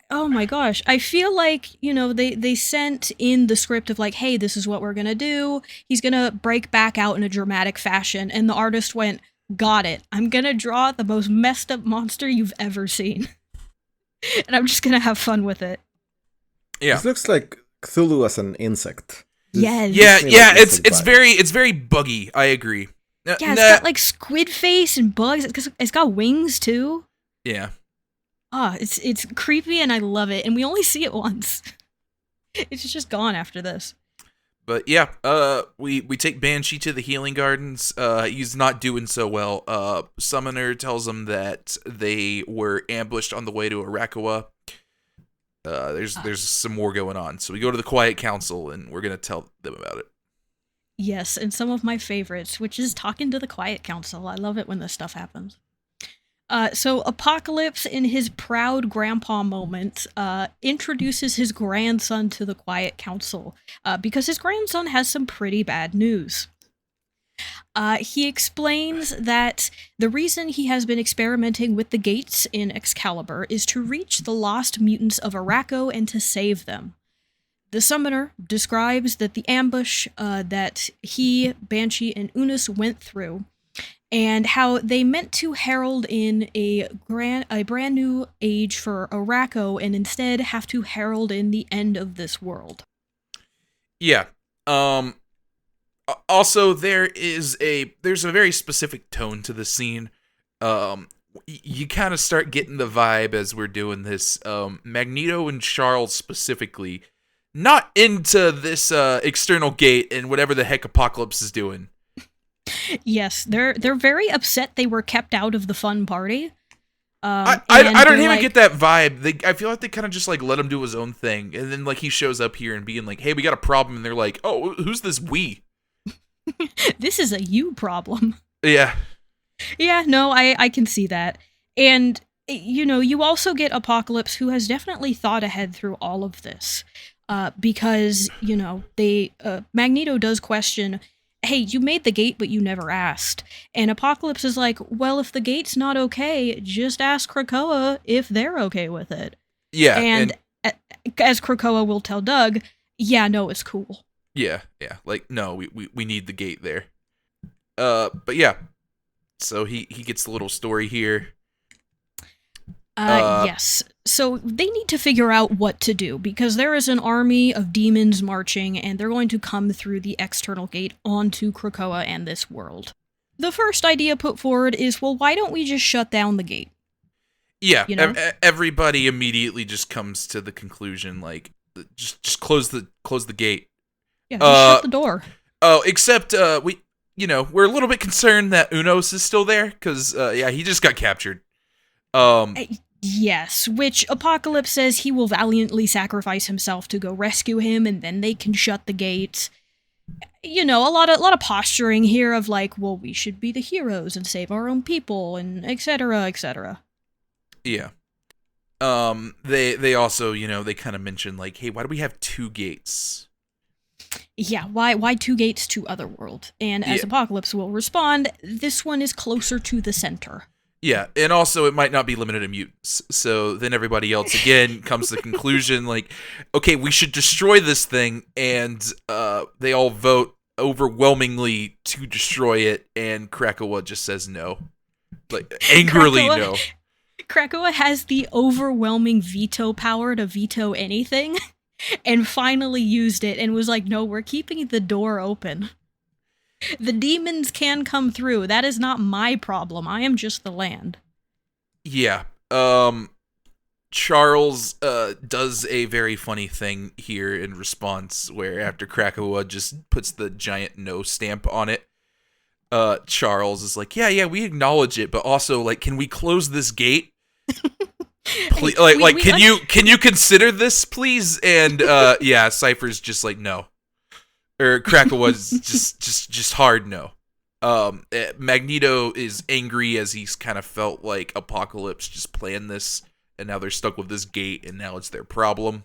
oh my gosh, I feel like, they sent in the script of like, hey, this is what we're gonna do. He's gonna break back out in a dramatic fashion. And the artist went, got it. I'm gonna draw the most messed up monster you've ever seen. And I'm just gonna have fun with it. Yeah. This looks like Cthulhu as an insect. Yes. Yeah. It's very buggy. I agree. Yeah, it's got like squid face and bugs. It's got wings too. Yeah. It's creepy and I love it. And we only see it once. It's just gone after this. But yeah, we take Banshee to the Healing Gardens. He's not doing so well. Summoner tells him that they were ambushed on the way to Arakawa. There's some more going on. So we go to the Quiet Council and we're gonna tell them about it. Yes, and some of my favorites, which is talking to the Quiet Council. I love it when this stuff happens. So Apocalypse, in his proud grandpa moment, introduces his grandson to the Quiet Council, because his grandson has some pretty bad news. He explains that the reason he has been experimenting with the gates in Excalibur is to reach the lost mutants of Arakko and to save them. The Summoner describes that the ambush that he, Banshee, and Unus went through, and how they meant to herald in a brand new age for Arakko, and instead have to herald in the end of this world. Yeah. Also, there's a very specific tone to the scene. You kind of start getting the vibe as we're doing this. Magneto and Charles specifically, not into this external gate and whatever the heck Apocalypse is doing. Yes, they're very upset they were kept out of the fun party. I don't even get that vibe. I feel like they kind of just like let him do his own thing, and then like he shows up here and being like, "Hey, we got a problem," and they're like, "Oh, who's this we?" This is a you problem. Yeah. Yeah, no, I can see that. And, you also get Apocalypse, who has definitely thought ahead through all of this. Because, Magneto does question, hey, you made the gate, but you never asked. And Apocalypse is like, well, if the gate's not okay, just ask Krakoa if they're okay with it. Yeah. And as Krakoa will tell Doug, yeah, no, it's cool. Yeah. Like, no, we need the gate there. But yeah. So he gets the little story here. Yes. So they need to figure out what to do, because there is an army of demons marching, and they're going to come through the external gate onto Krakoa and this world. The first idea put forward is, well, why don't we just shut down the gate? Yeah, everybody immediately just comes to the conclusion, like, just close the gate. Yeah, just shut the door. Oh, except we're a little bit concerned that Unos is still there, because he just got captured. Yes, which Apocalypse says he will valiantly sacrifice himself to go rescue him, and then they can shut the gate. A lot of posturing here of like, well, we should be the heroes and save our own people, and etc., etc. Yeah. They also, they kind of mention like, hey, why do we have two gates? Yeah, why two gates to Otherworld? And as Apocalypse will respond, this one is closer to the center. Yeah, and also it might not be limited to mutants. So then everybody else again comes to the conclusion like, okay, we should destroy this thing, and they all vote overwhelmingly to destroy it, and Krakoa just says no. Like, angrily no. Krakoa has the overwhelming veto power to veto anything, and finally used it and was like, no, we're keeping the door open. The demons can come through. That is not my problem. I am just the land. Yeah. Charles does a very funny thing here in response, where after Krakoa just puts the giant no stamp on it, Charles is like, yeah, we acknowledge it, but also, like, can we close this gate? Please, can you consider this, please? And Cypher's just like, no. Or Krakoa's just hard no. Magneto is angry as he's kind of felt like Apocalypse just planned this, and now they're stuck with this gate, and now it's their problem.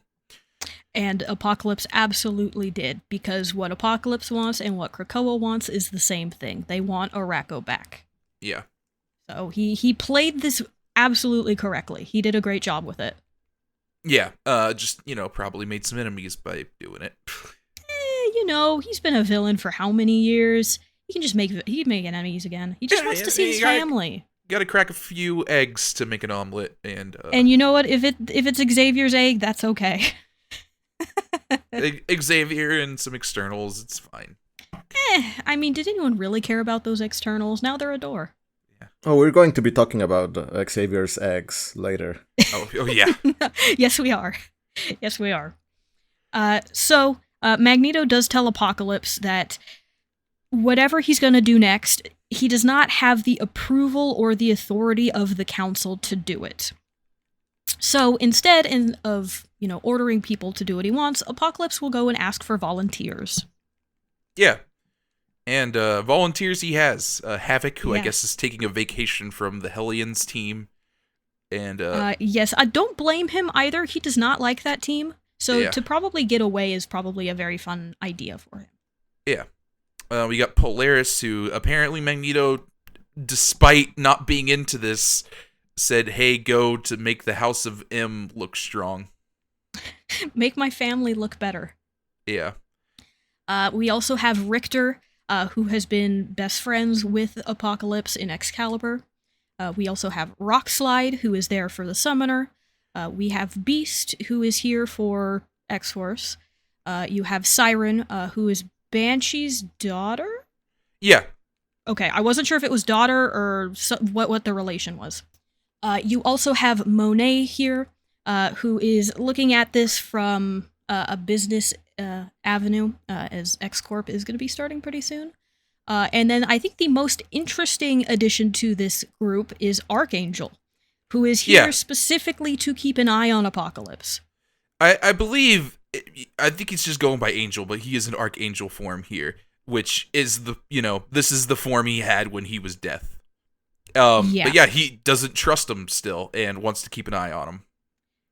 And Apocalypse absolutely did, because what Apocalypse wants and what Krakoa wants is the same thing. They want Arakko back. Yeah. So he played this absolutely correctly. He did a great job with it. Yeah, probably made some enemies by doing it. He's been a villain for how many years? He can just make enemies again. He just wants to see his family. gotta crack a few eggs to make an omelet, and you know what? If it's Xavier's egg, that's okay. Xavier and some externals, it's fine. I mean, did anyone really care about those externals? Now they're a door. Yeah. Oh, we're going to be talking about Xavier's eggs later. Oh yeah. Yes, we are. Yes, we are. So Magneto does tell Apocalypse that whatever he's going to do next, he does not have the approval or the authority of the council to do it. So instead of ordering people to do what he wants, Apocalypse will go and ask for volunteers. Yeah. And volunteers he has. Havoc, who I guess is taking a vacation from the Hellions team. And yes, I don't blame him either. He does not like that team. So to probably get away is probably a very fun idea for him. Yeah. We got Polaris, who apparently Magneto, despite not being into this, said, hey, go to make the House of M look strong. Make my family look better. Yeah. We also have Richter, who has been best friends with Apocalypse in Excalibur. We also have Rockslide, who is there for the Summoner. We have Beast, who is here for X-Force. You have Siren, who is Banshee's daughter? Yeah. Okay, I wasn't sure if it was daughter or what the relation was. You also have Monet here, who is looking at this from a business avenue, as X-Corp is going to be starting pretty soon. And then I think the most interesting addition to this group is Archangel, who is here specifically to keep an eye on Apocalypse. I believe, I think he's just going by Angel, but he is an Archangel form here, which is this is the form he had when he was Death. But yeah, he doesn't trust him still and wants to keep an eye on him.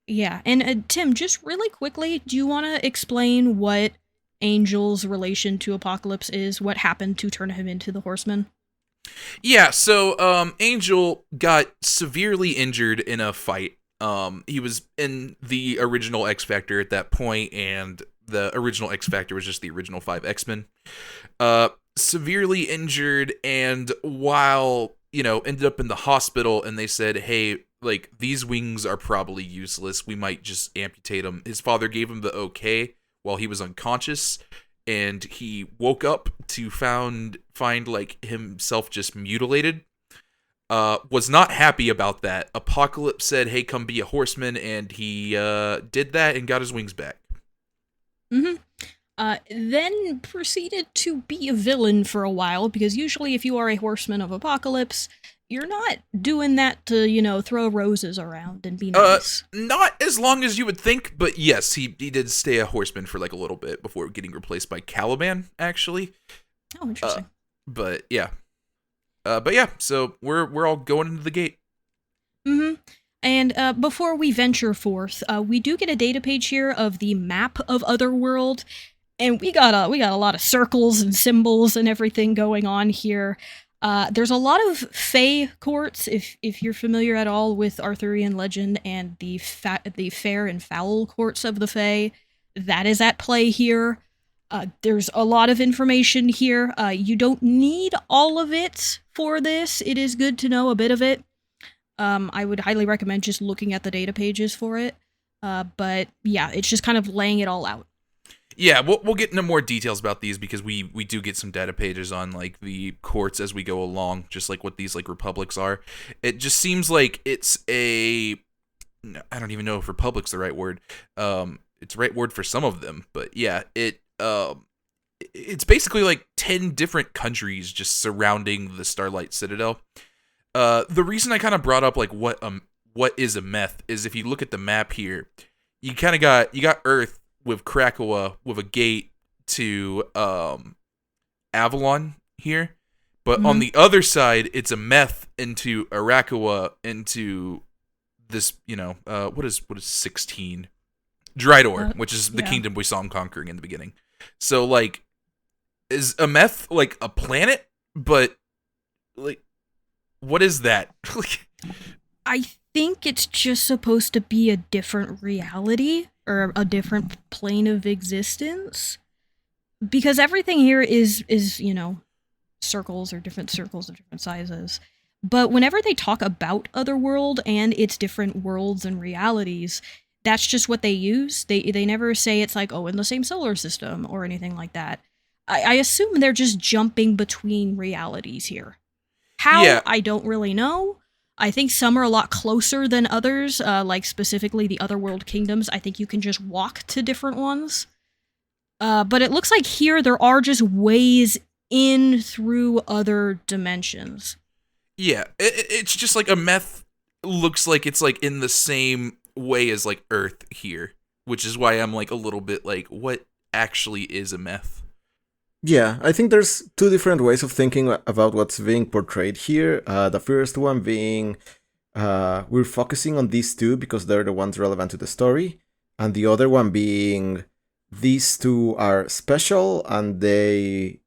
Yeah, and Tim, just really quickly, do you want to explain what Angel's relation to Apocalypse is? What happened to turn him into the Horseman? Yeah, so Angel got severely injured in a fight. He was in the original X-Factor at that point, and the original X-Factor was just the original 5 X-Men. Severely injured, and while, ended up in the hospital, and they said, hey, like, these wings are probably useless. We might just amputate them. His father gave him the okay while he was unconscious, and he woke up to find like himself just mutilated. Was not happy about that. Apocalypse said, hey, come be a horseman, and he did that and got his wings back. Mm-hmm. Then proceeded to be a villain for a while, because usually if you are a horseman of Apocalypse, you're not doing that to, throw roses around and be nice. Not as long as you would think, but yes, he did stay a horseman for like a little bit before getting replaced by Caliban, actually. Oh, interesting. But yeah. So we're all going into the gate. Mm-hmm. And before we venture forth, we do get a data page here of the map of Otherworld, and we got a lot of circles and symbols and everything going on here. There's a lot of Fae courts, if you're familiar at all with Arthurian legend and the fair and foul courts of the Fae. That is at play here. There's a lot of information here. You don't need all of it for this. It is good to know a bit of it. I would highly recommend just looking at the data pages for it. But yeah, it's just kind of laying it all out. Yeah, we'll get into more details about these because we do get some data pages on like the courts as we go along, just like what these like republics are. It just seems like it's I don't even know if republic's the right word. It's the right word for some of them, but yeah, it's basically like 10 different countries just surrounding the Starlight Citadel. The reason I kind of brought up like what is a meth is if you look at the map here, you got Earth with Krakoa with a gate to Avalon here, but on the other side it's a meth into Arakoa into this what is 16 Drydoor, which is the kingdom we saw him conquering in the beginning. So like, is a meth like a planet? But like, what is that? I think it's just supposed to be a different reality or a different plane of existence, because everything here is circles or different circles of different sizes. But whenever they talk about Otherworld and its different worlds and realities, that's just what they use. They never say it's like, oh, in the same solar system or anything like that. I assume they're just jumping between realities here. How? Yeah. I don't really know. I think some are a lot closer than others, like specifically the Otherworld kingdoms. I think you can just walk to different ones. But it looks like here there are just ways in through other dimensions. Yeah, it's just like a meth looks like it's like in the same way as like Earth here, which is why I'm like a little bit like, what actually is a meth? Yeah, I think there's two different ways of thinking about what's being portrayed here. The first one being we're focusing on these two because they're the ones relevant to the story, and the other one being these two are special and they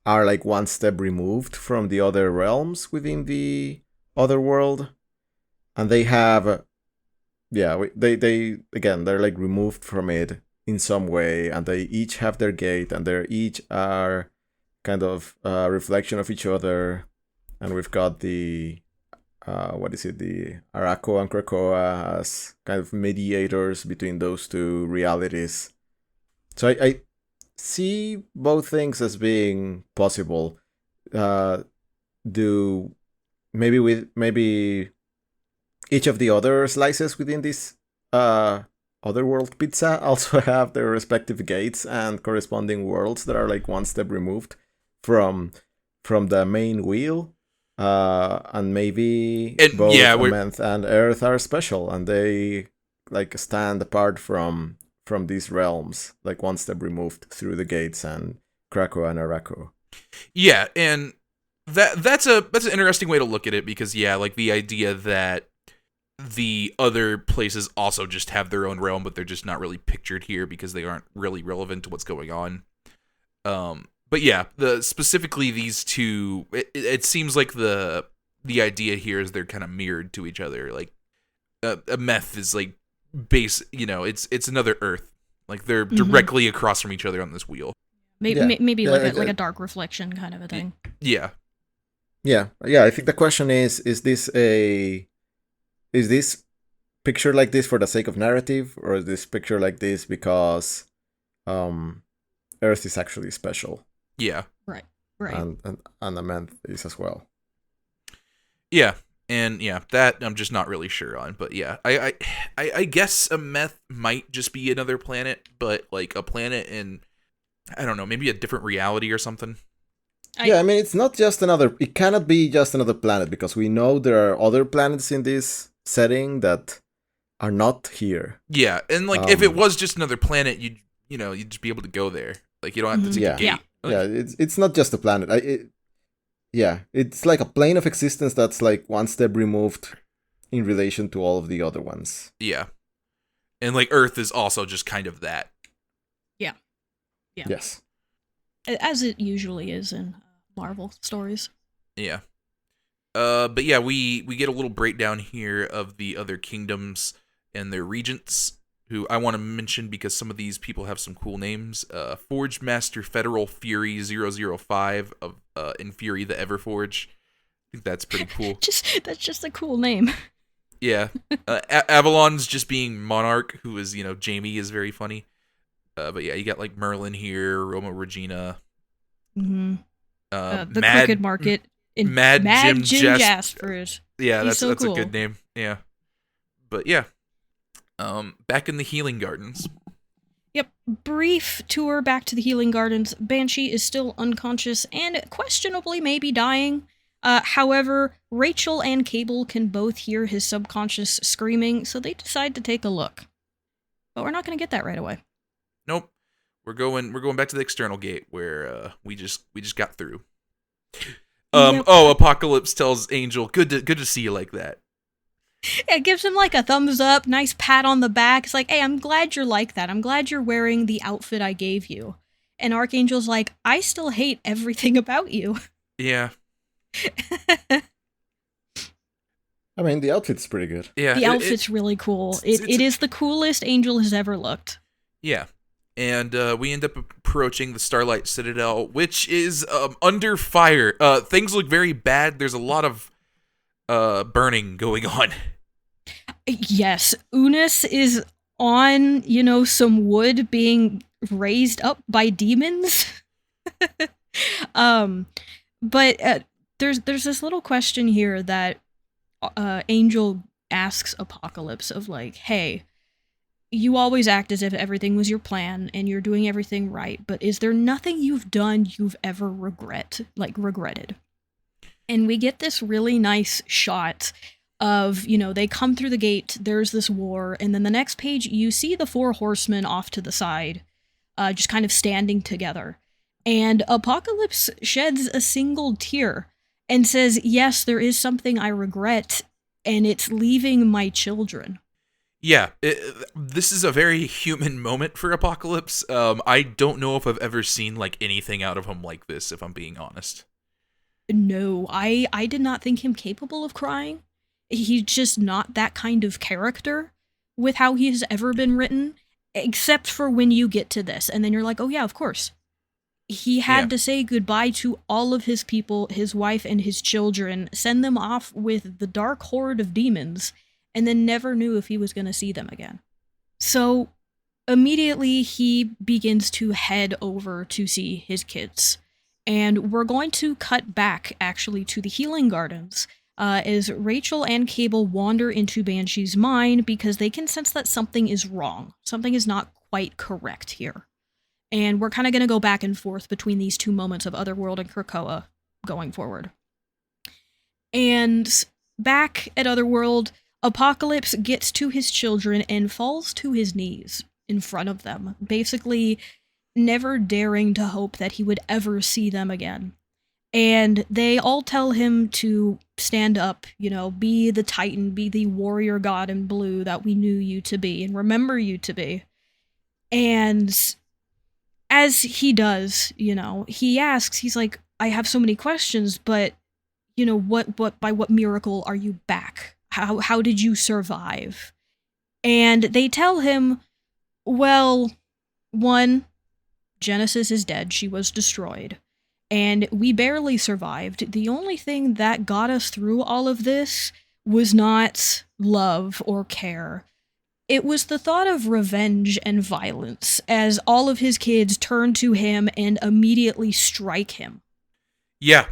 are like one step removed from the other realms within the other world, and they have they again, they're like removed from it in some way, and they each have their gate, and they each are kind of a reflection of each other. And we've got the the Araco and Krakoa as kind of mediators between those two realities. So I see both things as being possible. Do maybe each of the other slices within this Otherworld pizza also have their respective gates and corresponding worlds that are like one step removed from the main wheel. And maybe both Amenth and Earth are special, and they like stand apart from these realms, like one step removed through the gates and Krakoa and Araco. Yeah, and that's an interesting way to look at it, because like the idea that the other places also just have their own realm, but they're just not really pictured here because they aren't really relevant to what's going on. But yeah, specifically these two, it seems like the idea here is they're kind of mirrored to each other. Like a meth is like base, it's another Earth. Like they're directly across from each other on this wheel. Maybe like a dark reflection kind of a thing. Yeah. I think the question is this picture like this for the sake of narrative, or is this picture like this because Earth is actually special? Yeah. Right. And the Amenth is as well. Yeah. And that I'm just not really sure on. But yeah, I guess a meth might just be another planet, but like a planet in, I don't know, maybe a different reality or something. I mean, it's not just it cannot be just another planet, because we know there are other planets in this setting that are not here. Yeah, and like if it was just another planet, you'd just be able to go there. Like you don't have to take a gate. Yeah, it's not just a planet. It's like a plane of existence that's like one step removed in relation to all of the other ones. Yeah, and like Earth is also just kind of that. Yeah. Yes. As it usually is in Marvel stories. Yeah. But yeah, we get a little breakdown here of the other kingdoms and their regents, who I want to mention because some of these people have some cool names. Forge Master Federal Fury 005 of in Fury the Everforge. I think that's pretty cool. That's just a cool name. Yeah. Avalon's just being Monarch, who is, Jamie is very funny. But yeah, you got like Merlin here, Roma Regina. Mm-hmm. The Crooked Market. Mad Jim Jaspers. Yeah, that's cool. A good name. Yeah. But yeah. Back in the Healing Gardens. Yep. Brief tour back to the Healing Gardens. Banshee is still unconscious and questionably maybe dying. However, Rachel and Cable can both hear his subconscious screaming, so they decide to take a look. But we're not going to get that right away. Nope. We're going back to the external gate where we just got through. Yep. Oh, Apocalypse tells Angel, good to see you like that. It gives him like a thumbs up, nice pat on the back. It's like, hey, I'm glad you're like that. I'm glad you're wearing the outfit I gave you. And Archangel's like, I still hate everything about you. Yeah. I mean, the outfit's pretty good. Yeah, the outfit's really cool. It is the coolest Angel has ever looked. Yeah. And we end up approaching the Starlight Citadel, which is under fire. Things look very bad. There's a lot of burning going on. Yes, Unis is on, some wood being raised up by demons. But there's this little question here that Angel asks Apocalypse of like, hey, you always act as if everything was your plan and you're doing everything right, but is there nothing you've done you've ever regretted? And we get this really nice shot of, they come through the gate, there's this war, and then the next page you see the four horsemen off to the side, just kind of standing together. And Apocalypse sheds a single tear and says, yes, there is something I regret, and it's leaving my children. Yeah, this is a very human moment for Apocalypse. I don't know if I've ever seen like anything out of him like this, if I'm being honest. No, I did not think him capable of crying. He's just not that kind of character with how he has ever been written, except for when you get to this, and then you're like, oh yeah, of course. He had to say goodbye to all of his people, his wife and his children, send them off with the dark horde of demons, and then never knew if he was going to see them again. So immediately he begins to head over to see his kids. And we're going to cut back, actually, to the Healing Gardens, as Rachel and Cable wander into Banshee's mind because they can sense that something is wrong. Something is not quite correct here. And we're kind of going to go back and forth between these two moments of Otherworld and Krakoa going forward. And back at Otherworld, Apocalypse gets to his children and falls to his knees in front of them, basically never daring to hope that he would ever see them again. And they all tell him to stand up, be the Titan, be the warrior god in blue that we knew you to be and remember you to be. And as he does, he asks, he's like, I have so many questions, but, by what miracle are you back? How did you survive? And they tell him, well, one, Genesis is dead. She was destroyed. And we barely survived. The only thing that got us through all of this was not love or care. It was the thought of revenge and violence as all of his kids turn to him and immediately strike him. Yeah.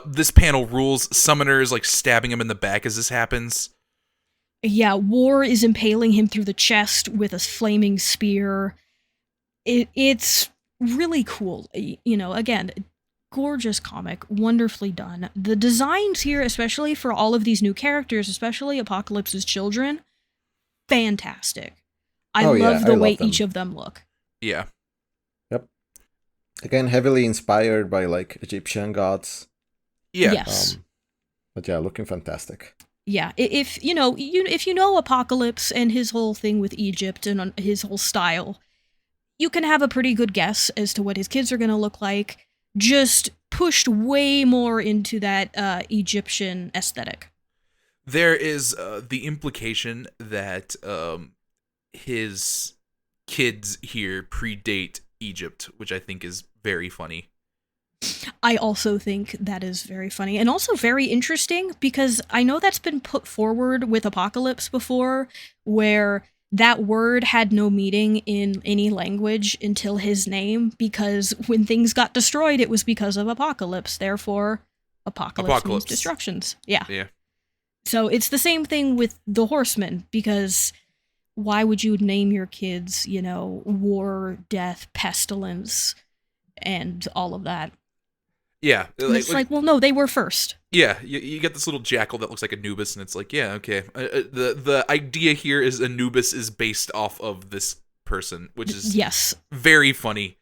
This panel rules. Summoner is like stabbing him in the back as this happens. Yeah, War is impaling him through the chest with a flaming spear. It's really cool. Again, gorgeous comic, wonderfully done. The designs here, especially for all of these new characters, especially Apocalypse's children, fantastic. I love the way each of them look. Yeah. Yep. Again, heavily inspired by like Egyptian gods. Yeah. Yes. But yeah, looking fantastic. Yeah, if you know Apocalypse and his whole thing with Egypt and his whole style, you can have a pretty good guess as to what his kids are going to look like, just pushed way more into that Egyptian aesthetic. There is the implication that his kids here predate Egypt, which I think is very funny. I also think that is very funny and also very interesting because I know that's been put forward with Apocalypse before, where that word had no meaning in any language until his name, because when things got destroyed, it was because of Apocalypse. Therefore, Apocalypse means destructions. Yeah. So it's the same thing with the Horsemen, because why would you name your kids, war, death, pestilence, and all of that? Yeah. It's like, well, no, they were first. Yeah, you get this little jackal that looks like Anubis, and it's like, yeah, okay. The idea here is Anubis is based off of this person, which is very funny.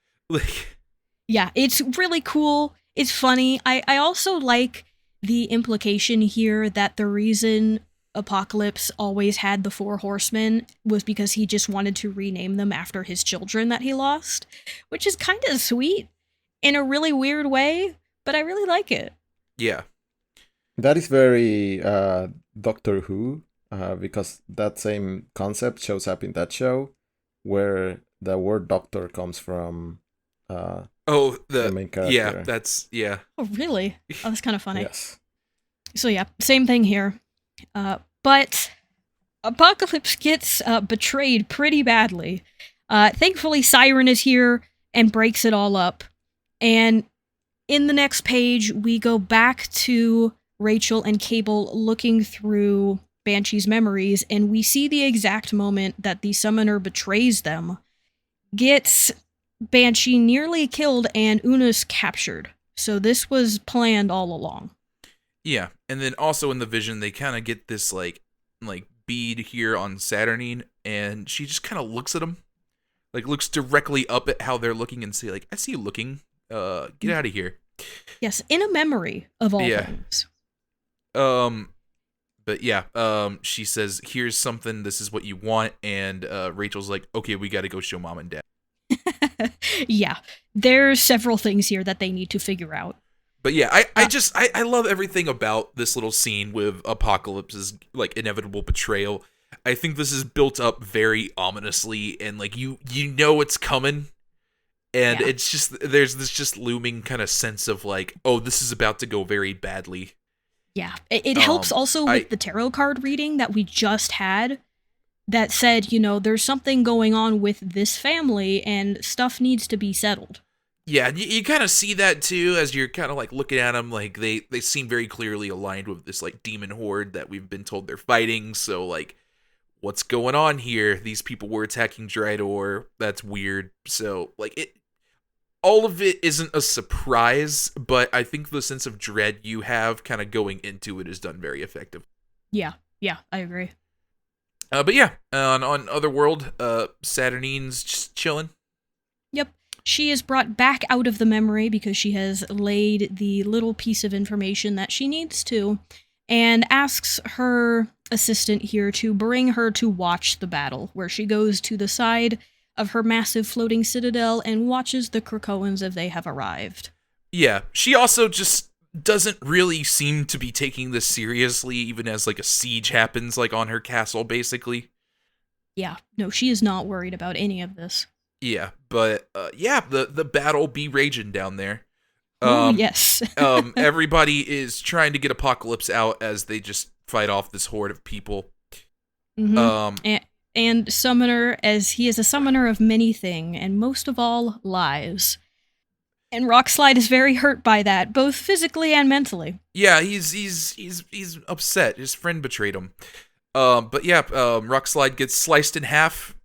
Yeah, it's really cool. It's funny. I also like the implication here that the reason Apocalypse always had the four horsemen was because he just wanted to rename them after his children that he lost, which is kind of sweet in a really weird way, but I really like it. Yeah. That is very Doctor Who, because that same concept shows up in that show, where the word doctor comes from the main character. Yeah, that's, yeah. Oh, really? Oh, that's kind of funny. Yes. So yeah, same thing here. But Apocalypse gets betrayed pretty badly. Thankfully, Siren is here and breaks it all up. And in the next page, we go back to Rachel and Cable looking through Banshee's memories, and we see the exact moment that the summoner betrays them, gets Banshee nearly killed, and Unus captured. So this was planned all along. Yeah, and then also in the vision, they kind of get this like bead here on Saturnine, and she just kind of looks at him, like looks directly up at how they're looking and say like, "I see you looking. Get out of here." Yes, in a memory of all things. But yeah, she says, "Here's something. This is what you want," and Rachel's like, "Okay, we got to go show mom and dad." Yeah, there's several things here that they need to figure out. But yeah, I love everything about this little scene with Apocalypse's like inevitable betrayal. I think this is built up very ominously, and like you know it's coming, and it's just there's this just looming kind of sense of like, oh, this is about to go very badly. Yeah, it helps also with the tarot card reading that we just had that said, you know, there's something going on with this family and stuff needs to be settled. Yeah, you kind of see that too as you're kind of like looking at them, like they seem very clearly aligned with this like demon horde that we've been told they're fighting. So like, what's going on here? These people were attacking Dryador. That's weird. So like all of it isn't a surprise, but I think the sense of dread you have kind of going into it is done very effective. Yeah, I agree. But yeah, on Otherworld, Saturnine's just chilling. Yep. She is brought back out of the memory because she has laid the little piece of information that she needs to, and asks her assistant here to bring her to watch the battle, where she goes to the side of her massive floating citadel and watches the Krakoans as they have arrived. Yeah, she also just doesn't really seem to be taking this seriously, even as like a siege happens like on her castle, basically. Yeah, no, she is not worried about any of this. Yeah, but the battle be raging down there. Yes. Everybody is trying to get Apocalypse out as they just fight off this horde of people. Mm-hmm. And Summoner, as he is a summoner of many things, and most of all, lies. And Rockslide is very hurt by that, both physically and mentally. Yeah, he's upset. His friend betrayed him. But yeah, Rockslide gets sliced in half.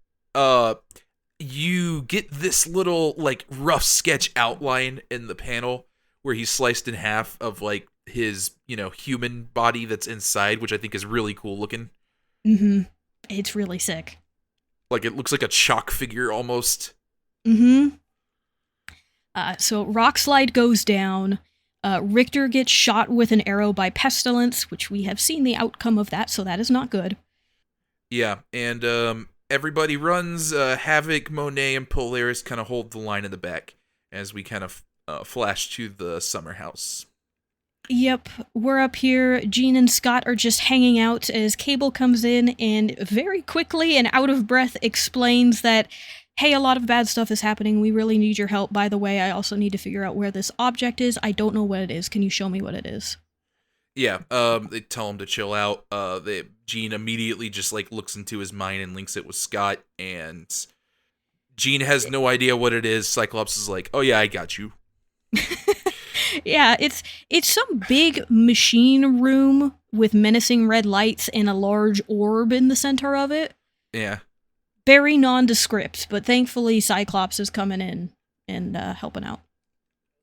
You get this little like rough sketch outline in the panel where he's sliced in half of like his, human body that's inside, which I think is really cool looking. Mm-hmm. It's really sick. Like it looks like a chalk figure almost. Mm-hmm. So Rockslide goes down. Richter gets shot with an arrow by Pestilence, which we have seen the outcome of that, so that is not good. Yeah, and everybody runs. Havoc, Monet, and Polaris kind of hold the line in the back as we kind of flash to the summer house. Yep, we're up here. Jean and Scott are just hanging out as Cable comes in and very quickly and out of breath explains that, hey, a lot of bad stuff is happening. We really need your help. By the way, I also need to figure out where this object is. I don't know what it is. Can you show me what it is? Yeah, they tell him to chill out. Jean immediately just like looks into his mind and links it with Scott, and Jean has no idea what it is. Cyclops is like, "Oh yeah, I got you." Yeah, it's some big machine room with menacing red lights and a large orb in the center of it. Yeah. Very nondescript, but thankfully Cyclops is coming in and helping out.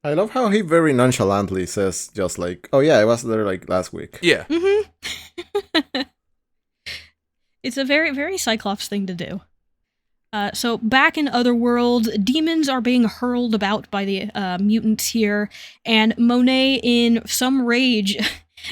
I love how he very nonchalantly says just like, oh yeah, I was there like last week. Yeah. Mm-hmm. It's a very, very Cyclops thing to do. So back in Otherworld, demons are being hurled about by the mutants here, and Monet, in some rage,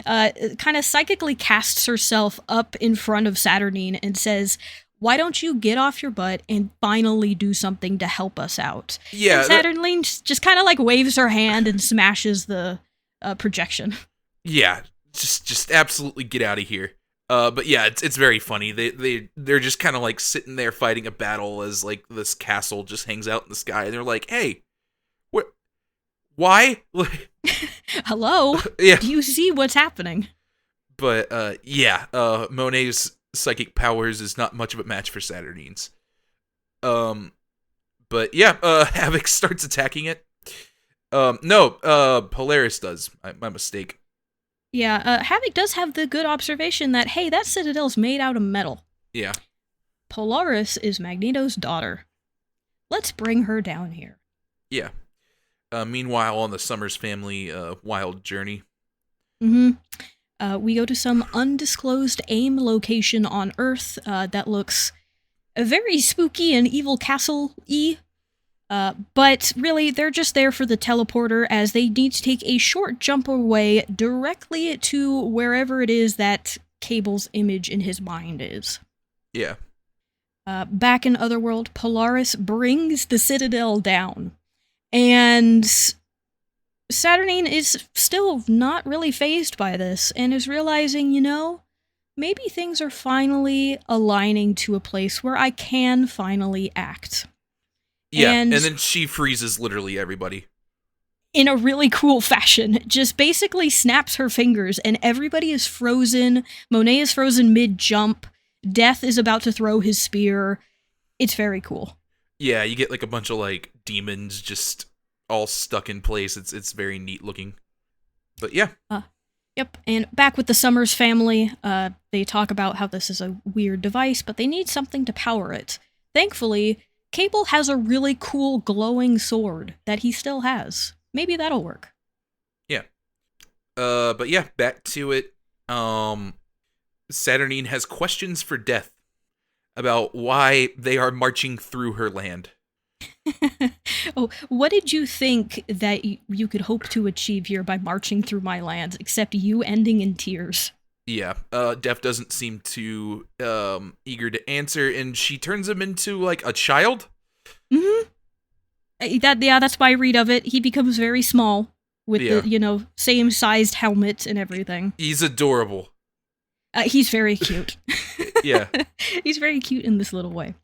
kind of psychically casts herself up in front of Saturnine and says, why don't you get off your butt and finally do something to help us out? Yeah. And Saturnine just kind of like waves her hand and smashes the projection. Yeah, just absolutely get out of here. But yeah, it's very funny. They're just kind of like sitting there fighting a battle as like this castle just hangs out in the sky, and they're like, "Hey, what? Why? Hello? Yeah. Do you see what's happening?" But Monet's psychic powers is not much of a match for Saturnine's. But yeah, Havoc starts attacking it. No, Polaris does. My mistake. Yeah, Havoc does have the good observation that, hey, that citadel's made out of metal. Yeah. Polaris is Magneto's daughter. Let's bring her down here. Yeah. Meanwhile, on the Summers family wild journey. We go to some undisclosed AIM location on Earth that looks very spooky and evil castle-y. But really, they're just there for the teleporter as they need to take a short jump away directly to wherever it is that Cable's image in his mind is. Yeah. Back in Otherworld, Polaris brings the Citadel down. And Saturnine is still not really fazed by this and is realizing, maybe things are finally aligning to a place where I can finally act. Yeah, and then she freezes literally everybody. In a really cool fashion. Just basically snaps her fingers and everybody is frozen. Monet is frozen mid-jump. Death is about to throw his spear. It's very cool. Yeah, you get like a bunch of like demons just all stuck in place. It's very neat looking. But yeah. Yep, and back with the Summers family, they talk about how this is a weird device, but they need something to power it. Thankfully, Cable has a really cool glowing sword that he still has. Maybe that'll work. Yeah. But yeah, back to it. Saturnine has questions for Death about why they are marching through her land. Oh, what did you think that you could hope to achieve here by marching through my lands, except you ending in tears? Yeah, Death doesn't seem too eager to answer, and she turns him into, like, a child? That's my read of it. He becomes very small, with the, same-sized helmet and everything. He's adorable. He's very cute. Yeah. He's very cute in this little way.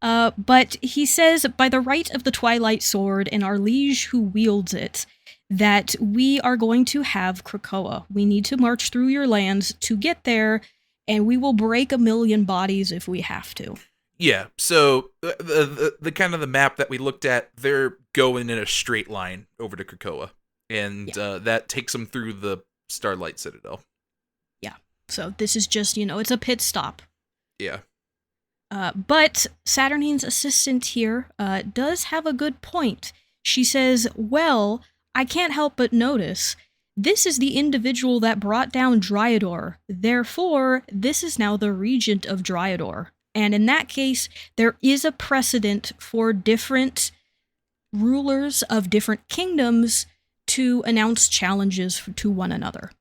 But he says, by the right of the Twilight Sword and our liege who wields it, that we are going to have Krakoa. We need to march through your lands to get there, and we will break 1,000,000 bodies if we have to. Yeah, so the kind of the map that we looked at, they're going in a straight line over to Krakoa, and that takes them through the Starlight Citadel. Yeah, so this is just, it's a pit stop. Yeah. But Saturnine's assistant here does have a good point. She says, well, I can't help but notice, this is the individual that brought down Dryador. Therefore, this is now the regent of Dryador. And in that case, there is a precedent for different rulers of different kingdoms to announce challenges to one another.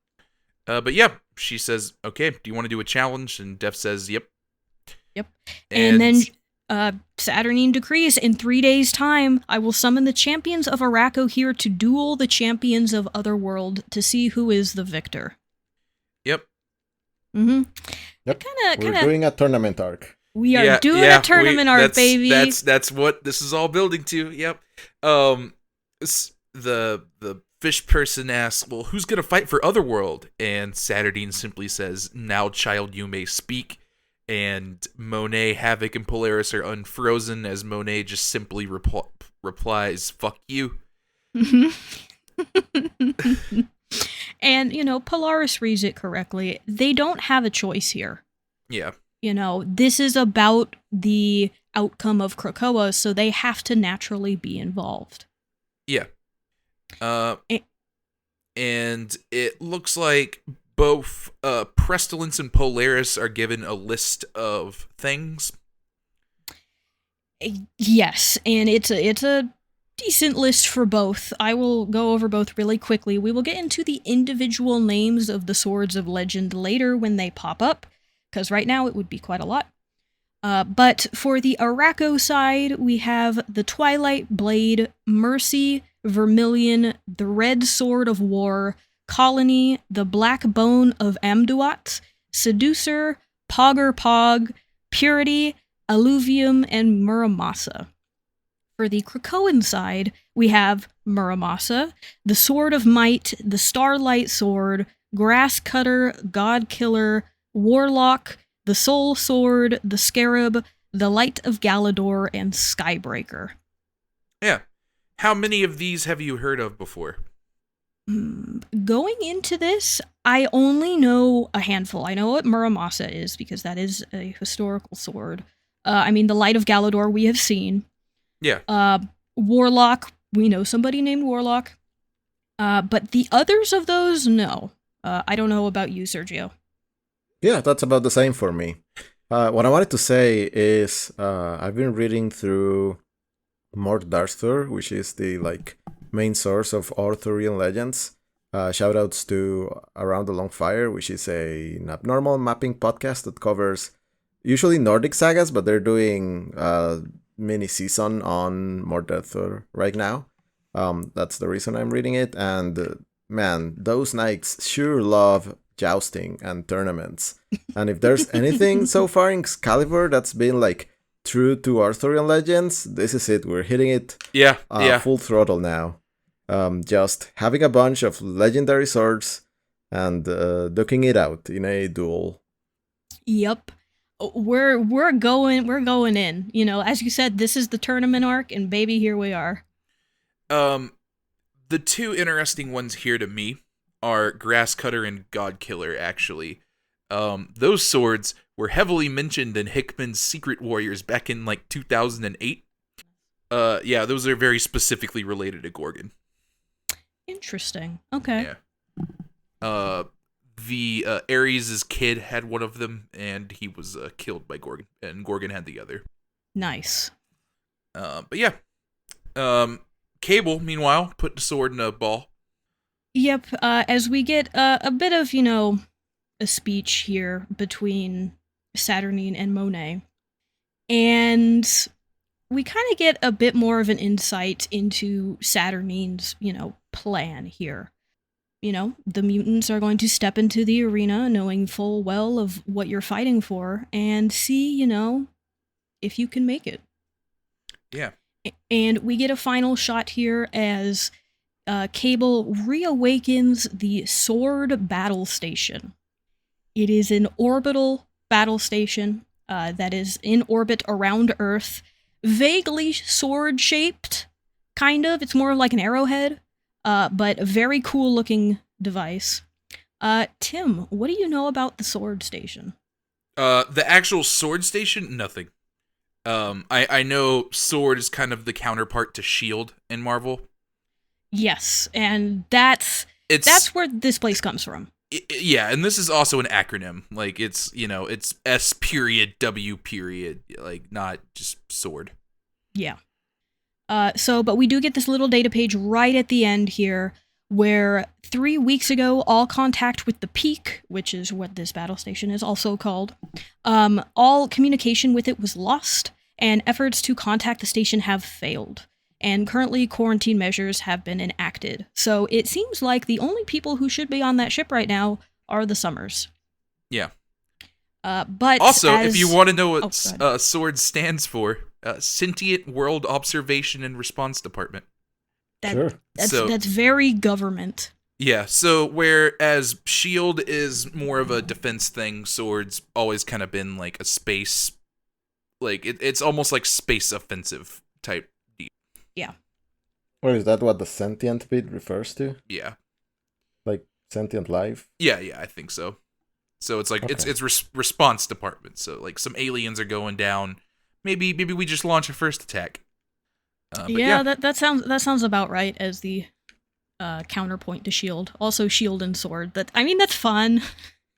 But yeah, she says, okay, do you want to do a challenge? And Def says, yep. Yep. And then Saturnine decrees, in 3 days' time, I will summon the champions of Araco here to duel the champions of Otherworld to see who is the victor. Yep. Yep. We're doing a tournament arc. We are doing a tournament arc, baby. That's what this is all building to. Yep. The fish person asks, well, who's going to fight for Otherworld? And Saturnine simply says, now, child, you may speak. And Monet, Havoc, and Polaris are unfrozen as Monet just simply replies, fuck you. And, Polaris reads it correctly. They don't have a choice here. Yeah. This is about the outcome of Krakoa, so they have to naturally be involved. Yeah. And it looks like both Pestilence and Polaris are given a list of things. Yes, and it's a decent list for both. I will go over both really quickly. We will get into the individual names of the Swords of Legend later when they pop up, because right now it would be quite a lot. But for the Araco side, we have the Twilight Blade, Mercy, Vermilion, the Red Sword of War, Colony, the Black Bone of Amduat, Seducer, Pog, Purity, Alluvium, and Muramasa. For the Krakoan side, we have Muramasa, the Sword of Might, the Starlight Sword, Grass Cutter, God Killer, Warlock, the Soul Sword, the Scarab, the Light of Galador, and Skybreaker. Yeah. How many of these have you heard of before? Going into this, I only know a handful. I know what Muramasa is, because that is a historical sword. The Light of Galador we have seen. Yeah. Warlock, we know somebody named Warlock. But the others of those, no. I don't know about you, Sergio. Yeah, that's about the same for me. What I wanted to say is I've been reading through Mort Darthur, which is the main source of Arthurian legends. Shoutouts to Around the Long Fire, which is an abnormal mapping podcast that covers usually Nordic sagas, but they're doing a mini season on Mort Darthur right now. That's the reason I'm reading it, and man, those knights sure love jousting and tournaments. And if there's anything so far in Excalibur that's been true to Arthurian legends, this is it. We're hitting it full throttle now. Just having a bunch of legendary swords and duking it out in a duel. Yep. We're going in. As you said, this is the tournament arc, and baby, here we are. The two interesting ones here to me are Grass Cutter and God Killer, actually. Those swords were heavily mentioned in Hickman's Secret Warriors back in 2008. Those are very specifically related to Gorgon. Interesting. Okay. Yeah. The Ares' kid had one of them, and he was killed by Gorgon, and Gorgon had the other. Nice. But yeah. Cable, meanwhile, put the sword in a ball. Yep, as we get a bit of, a speech here between Saturnine and Monet. And we kind of get a bit more of an insight into Saturnine's, plan here. The mutants are going to step into the arena knowing full well of what you're fighting for and see, if you can make it. Yeah. And we get a final shot here as Cable reawakens the Sword Battle Station. It is an orbital battle station that is in orbit around Earth, vaguely sword-shaped, kind of. It's more like an arrowhead, but a very cool-looking device. Tim, what do you know about the Sword Station? The actual Sword Station? Nothing. I know Sword is kind of the counterpart to Shield in Marvel. Yes, and that's where this place comes from. Yeah, and this is also an acronym. It's S period W period, not just Sword. Yeah. But we do get this little data page right at the end here, where 3 weeks ago, all contact with the Peak, which is what this battle station is also called, all communication with it was lost, and efforts to contact the station have failed. And currently, quarantine measures have been enacted. So it seems like the only people who should be on that ship right now are the Summers. Yeah. But also, if you want to know what SWORD stands for, Sentient World Observation and Response Department. Sure. That's very government. Yeah, so whereas SHIELD is more of a defense thing, SWORD's always kind of been a space, it's almost like space offensive type. Yeah. Or is that what the sentient bit refers to? Yeah. Sentient life? Yeah, I think so. So it's it's response department. So some aliens are going down. Maybe we just launch a first attack. That sounds about right as the counterpoint to SHIELD. Also SHIELD and SWORD. That's fun.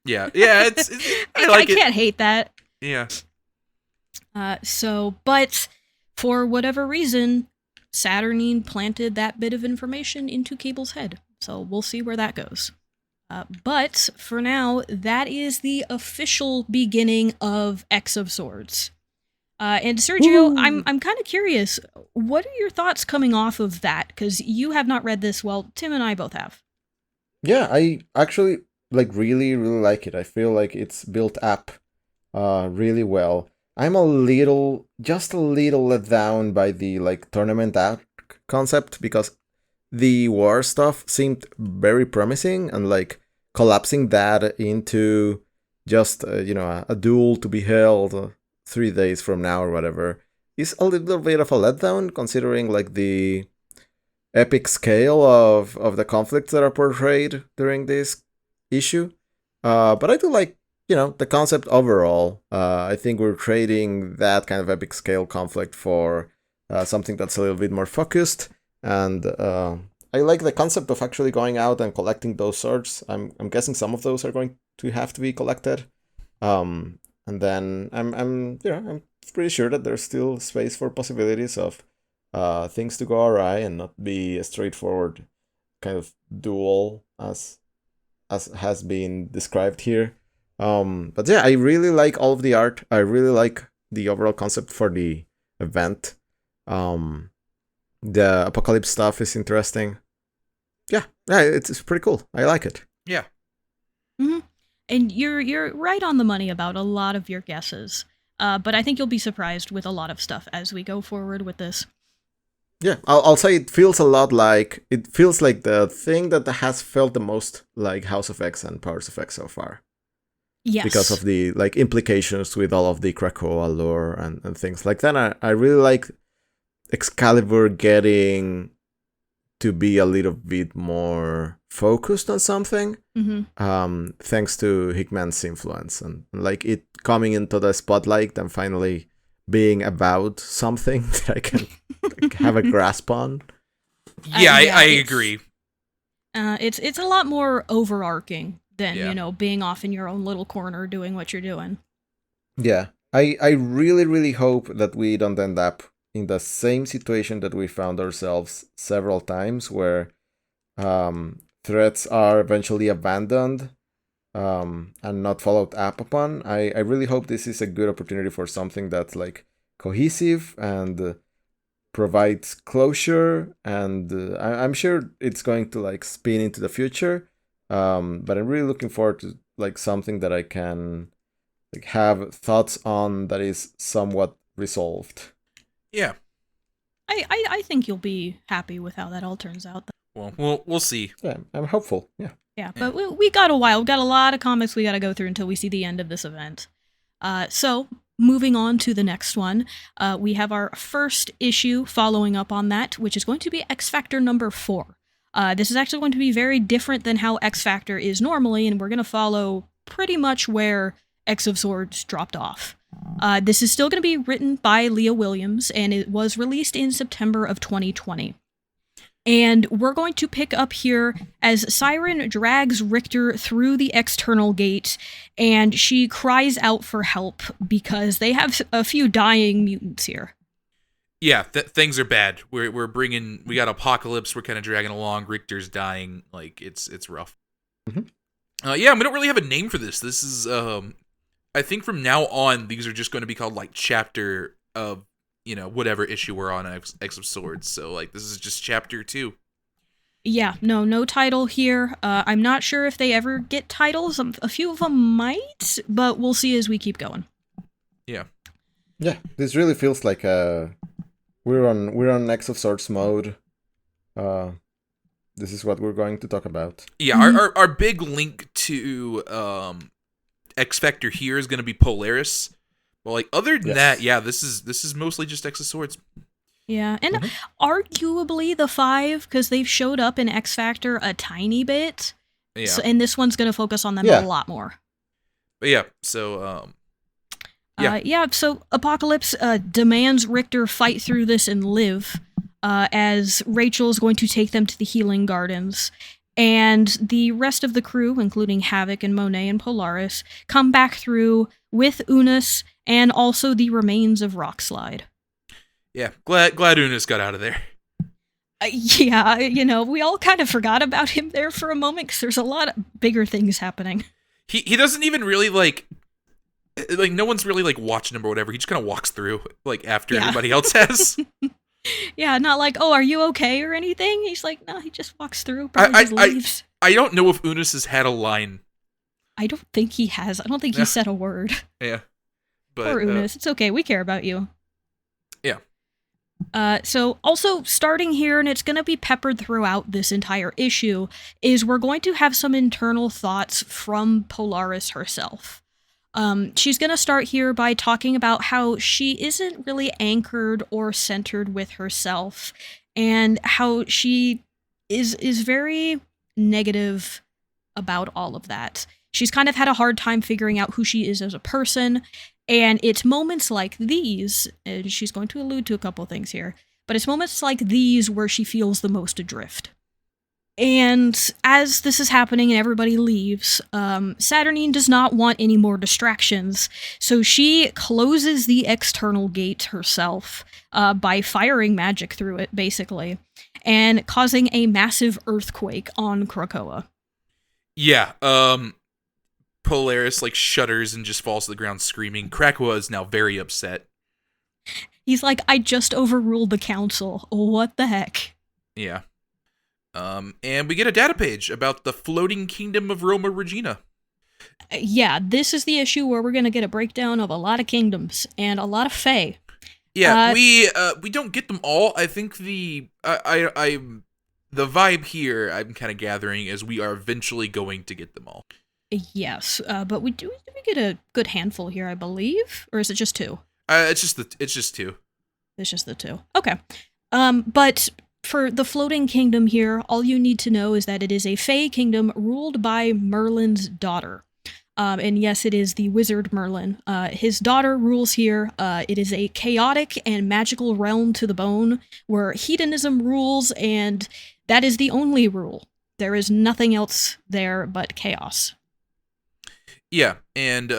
Yeah. It's I can't hate that. Yeah. But for whatever reason, Saturnine planted that bit of information into Cable's head. So we'll see where that goes. But for now, that is the official beginning of X of Swords. And Sergio, I'm kind of curious, what are your thoughts coming off of that? Because you have not read this. Well, Tim and I both have. Yeah, I actually really, really like it. I feel like it's built up really well. I'm just a little let down by the tournament concept, because the war stuff seemed very promising and collapsing that into just a duel to be held 3 days from now or whatever is a little bit of a letdown, considering like the epic scale of the conflicts that are portrayed during this issue. But I do like, the concept overall. I think we're trading that kind of epic scale conflict for something that's a little bit more focused, and I like the concept of actually going out and collecting those swords. I'm guessing some of those are going to have to be collected, and then I'm pretty sure that there's still space for possibilities of things to go awry and not be a straightforward kind of duel as has been described here. But yeah, I really like all of the art. I really like the overall concept for the event. The apocalypse stuff is interesting. Yeah, it's pretty cool. I like it. Yeah. Mm-hmm. And you're right on the money about a lot of your guesses. But I think you'll be surprised with a lot of stuff as we go forward with this. Yeah, I'll say it feels like the thing that has felt the most like House of X and Powers of X so far. Yes. Because of the like implications with all of the Krakoa lore and things like that. I really like Excalibur getting to be a little bit more focused on something, thanks to Hickman's influence and like it coming into the spotlight and finally being about something that I can have a grasp on. Yeah, I agree. It's a lot more overarching than being off in your own little corner doing what you're doing. Yeah, I really, really hope that we don't end up in the same situation that we found ourselves several times, where threats are eventually abandoned and not followed up upon. I really hope this is a good opportunity for something that's like cohesive and provides closure, and I'm sure it's going to like spin into the future. But I'm really looking forward to like something that I can like have thoughts on that is somewhat resolved. Yeah. I think you'll be happy with how that all turns out. Well, we'll see. Yeah, I'm hopeful. Yeah. Yeah, but we got a while. We've got a lot of comics we got to go through until we see the end of this event. So, moving on to the next one, we have our first issue following up on that, which is going to be X Factor number 4. This is actually going to be very different than how X Factor is normally, and we're going to follow pretty much where X of Swords dropped off. This is still going to be written by Leah Williams, and it was released in September of 2020. And we're going to pick up here as Siren drags Richter through the external gate, and she cries out for help because they have a few dying mutants here. Yeah, things are bad. We got Apocalypse. We're kind of dragging along. Richter's dying. Like it's rough. Mm-hmm. Yeah, we don't really have a name for this. This is I think from now on these are just going to be called like chapter of whatever issue we're on X of Swords. So like this is just chapter 2. Yeah, no title here. I'm not sure if they ever get titles. A few of them might, but we'll see as we keep going. Yeah. Yeah, this really feels like we're on X of Swords mode. This is what we're going to talk about. Yeah, our big link to X Factor here is going to be Polaris. Well, like other than that, yeah, this is mostly just X of Swords. Yeah, and arguably the 5, because they've showed up in X Factor a tiny bit. Yeah. So, and this one's going to focus on them a lot more. But yeah, so so Apocalypse demands Richter fight through this and live, as Rachel's going to take them to the Healing Gardens. And the rest of the crew, including Havoc and Monet and Polaris, come back through with Unus and also the remains of Rockslide. Yeah, glad Unus got out of there. We all kind of forgot about him there for a moment because there's a lot of bigger things happening. He doesn't even really like no one's really like watching him or whatever. He just kind of walks through like after everybody else has. Yeah, not like, oh, are you okay or anything? He's like, no, he just walks through, probably just leaves. I don't know if Unus has had a line. I don't think he has. I don't think he said a word. Yeah. But, Poor Unus. It's okay. We care about you. Yeah. So also starting here, and it's going to be peppered throughout this entire issue, is we're going to have some internal thoughts from Polaris herself. She's going to start here by talking about how she isn't really anchored or centered with herself, and how she is very negative about all of that. She's kind of had a hard time figuring out who she is as a person, and it's moments like these, and she's going to allude to a couple things here, but it's moments like these where she feels the most adrift. And as this is happening and everybody leaves, Saturnine does not want any more distractions, so she closes the external gate herself by firing magic through it, basically, and causing a massive earthquake on Krakoa. Yeah, Polaris, shudders and just falls to the ground screaming. Krakoa is now very upset. He's like, I just overruled the council. What the heck? Yeah. And we get a data page about the floating kingdom of Roma Regina. Yeah, this is the issue where we're going to get a breakdown of a lot of kingdoms and a lot of fae. Yeah, we don't get them all. I think the vibe here I'm kind of gathering is we are eventually going to get them all. Yes, but we get a good handful here, I believe, or is it just two? It's just two. It's just the two. Okay. But for the floating kingdom here, all you need to know is that it is a fae kingdom ruled by Merlin's daughter. And yes, it is the wizard Merlin. His daughter rules here. It is a chaotic and magical realm to the bone where hedonism rules, and that is the only rule. There is nothing else there but chaos. Yeah, and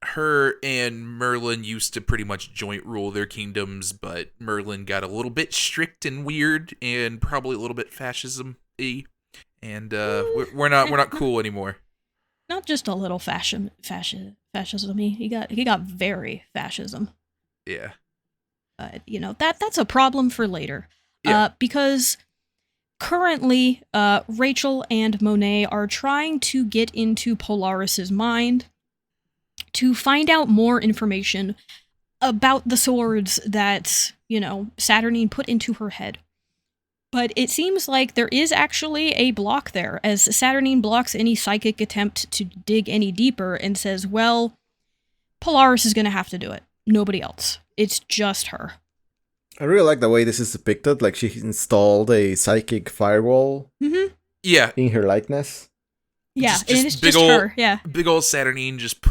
her and Merlin used to pretty much joint rule their kingdoms, but Merlin got a little bit strict and weird, and probably a little bit fascism-y, and we're not cool anymore. Not just a little fascism-y. He got very fascism. Yeah. That's a problem for later. Yeah. Because currently, Rachel and Monet are trying to get into Polaris's mind to find out more information about the swords that, Saturnine put into her head. But it seems like there is actually a block there, as Saturnine blocks any psychic attempt to dig any deeper and says, well, Polaris is going to have to do it. Nobody else. It's just her. I really like the way this is depicted. Like, she installed a psychic firewall Yeah. in her likeness. Yeah, just and it's just her. Yeah. Big old Saturnine just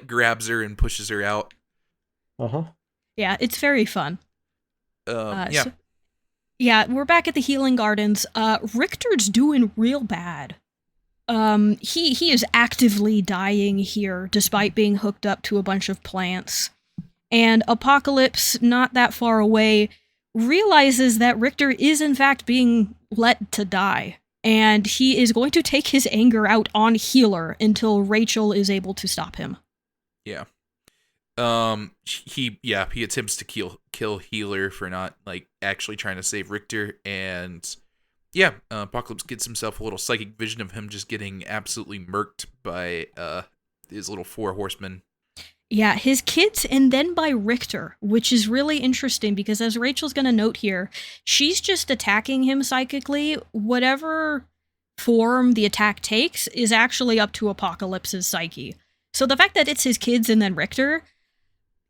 grabs her and pushes her out. Uh-huh. Yeah, it's very fun. Yeah. Yeah, we're back at the Healing Gardens. Richter's doing real bad. He is actively dying here, despite being hooked up to a bunch of plants. And Apocalypse, not that far away, realizes that Richter is in fact being let to die. And he is going to take his anger out on Healer until Rachel is able to stop him. Yeah. He attempts to kill Healer for not actually trying to save Richter, and Apocalypse gets himself a little psychic vision of him just getting absolutely murked by his little four horsemen. Yeah, his kids, and then by Richter, which is really interesting because, as Rachel's going to note here, she's just attacking him psychically. Whatever form the attack takes is actually up to Apocalypse's psyche. So the fact that it's his kids and then Richter,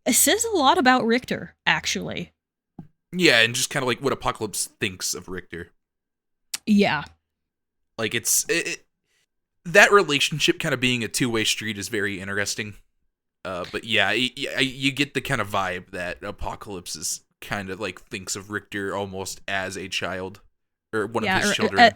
it says a lot about Richter, actually. Yeah, and just kind of what Apocalypse thinks of Richter. Yeah. That relationship kind of being a two-way street is very interesting. But yeah, you get the kind of vibe that Apocalypse is kind of thinks of Richter almost as a child, or one of his children.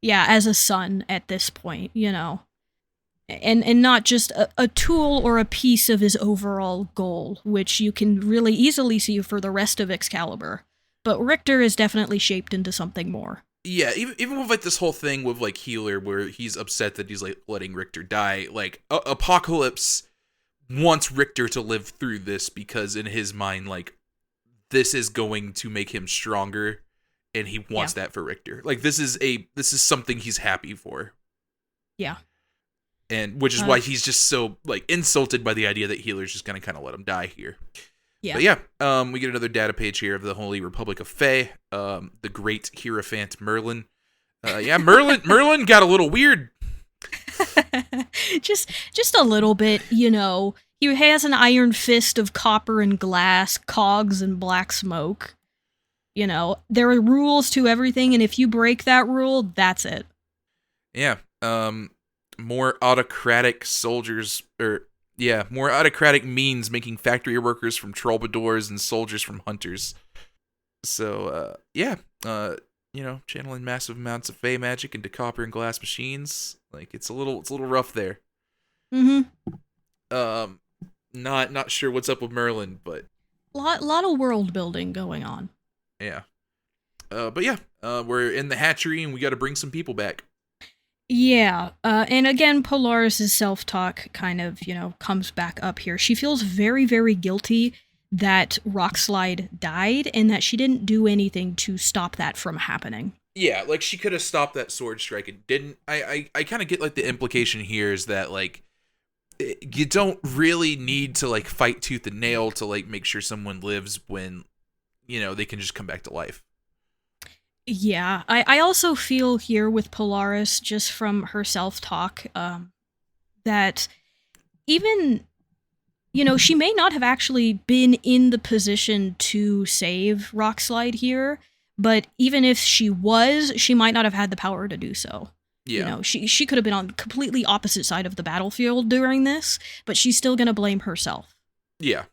As a son at this point, and not just a tool or a piece of his overall goal, which you can really easily see for the rest of Excalibur. But Richter is definitely shaped into something more. Yeah, even with this whole thing with Healer, where he's upset that he's letting Richter die, Apocalypse wants Richter to live through this because in his mind, this is going to make him stronger, and he wants that for Richter. This is something he's happy for. Yeah. And which is why he's just so insulted by the idea that Healer's just gonna kind of let him die here. Yeah. But yeah, we get another data page here of the Holy Republic of Fae, the great Hierophant Merlin. Merlin got a little weird. just a little bit, you know. He has an iron fist of copper and glass, cogs and black smoke. You know, there are rules to everything, and if you break that rule, that's it. Yeah, more autocratic soldiers, more autocratic means making factory workers from troubadours and soldiers from hunters. So, channeling massive amounts of Fey magic into copper and glass machines, like it's a little rough there. Mm-hmm. Not sure what's up with Merlin, but lot of world building going on. Yeah. We're in the hatchery and we got to bring some people back. Yeah, and again, Polaris' self-talk kind of, comes back up here. She feels very, very guilty that Rockslide died and that she didn't do anything to stop that from happening. Yeah, like she could have stopped that sword strike and didn't. I kind of get like the implication here is that like you don't really need to like fight tooth and nail to like make sure someone lives when, they can just come back to life. Yeah, I also feel here with Polaris, just from her self-talk, that even, she may not have actually been in the position to save Rockslide here, but even if she was, she might not have had the power to do so. Yeah. She could have been on the completely opposite side of the battlefield during this, but she's still going to blame herself. Yeah.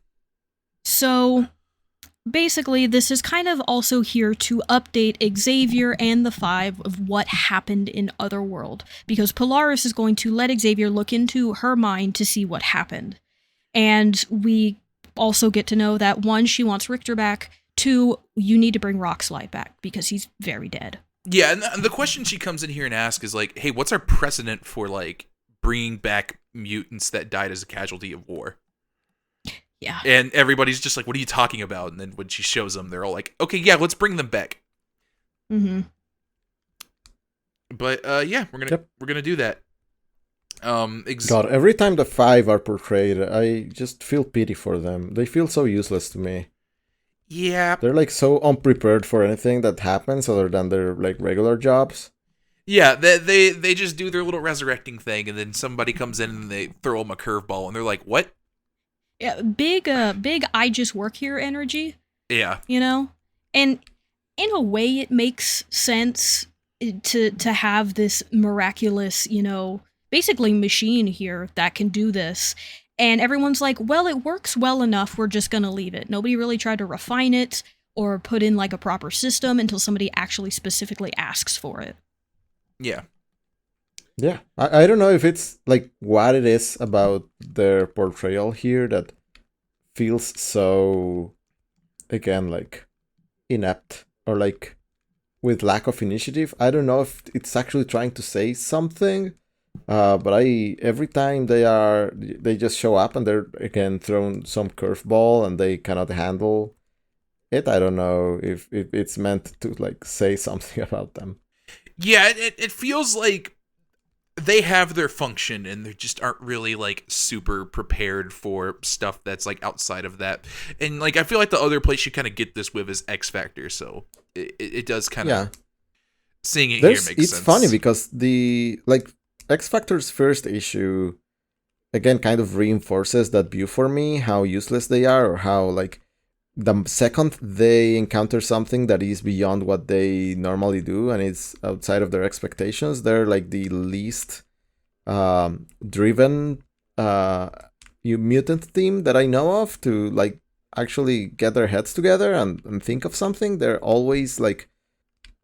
So basically, this is kind of also here to update Xavier and the Five of what happened in Otherworld, because Polaris is going to let Xavier look into her mind to see what happened. And we also get to know that, 1, she wants Richter back, 2, you need to bring Rockslide back, because he's very dead. Yeah, and the question she comes in here and asks is like, hey, what's our precedent for like bringing back mutants that died as a casualty of war? Yeah. And everybody's just like, what are you talking about? And then when she shows them, they're all like, okay, yeah, let's bring them back. Mm-hmm. But we're gonna do that. God, every time the Five are portrayed, I just feel pity for them. They feel so useless to me. Yeah. They're like so unprepared for anything that happens other than their like regular jobs. Yeah, they just do their little resurrecting thing, and then somebody comes in and they throw them a curveball, and they're like, what? Yeah, big I just work here energy. Yeah. And in a way it makes sense to have this miraculous, basically machine here that can do this. And everyone's like, well, it works well enough, we're just gonna leave it. Nobody really tried to refine it or put in like a proper system until somebody actually specifically asks for it. Yeah. Yeah, I don't know if it's like what it is about their portrayal here that feels so, again, like inept or like with lack of initiative. I don't know if it's actually trying to say something, but every time they just show up and they're again thrown some curveball and they cannot handle it. I don't know if it's meant to like say something about them. Yeah, it feels like they have their function and they just aren't really like super prepared for stuff that's like outside of that. And like I feel like the other place you kind of get this with is X Factor, so it does kind of seeing it here makes sense. It's funny because the like X Factor's first issue again kind of reinforces that view for me, how useless they are, or how like the second they encounter something that is beyond what they normally do and it's outside of their expectations, they're like the least driven mutant team that I know of to like actually get their heads together and think of something. They're always like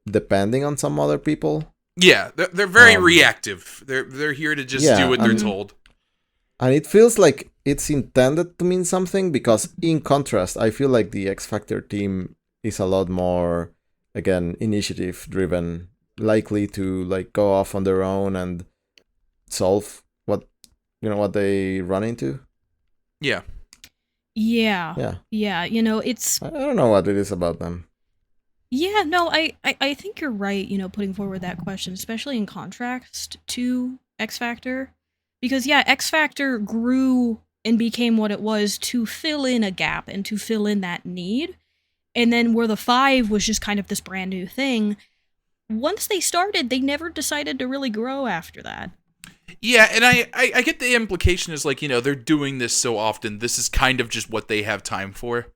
depending on some other people. Yeah, they're very reactive. They're here to just do what they're told. And it feels like it's intended to mean something because, in contrast, I feel like the X Factor team is a lot more, again, initiative-driven, likely to like go off on their own and solve what they run into. Yeah. Yeah. It's. I don't know what it is about them. Yeah, no, I think you're right. Putting forward that question, especially in contrast to X Factor. Because, X Factor grew and became what it was to fill in a gap and to fill in that need. And then where the 5 was just kind of this brand new thing, once they started, they never decided to really grow after that. Yeah, and I get the implication is like, they're doing this so often, this is kind of just what they have time for.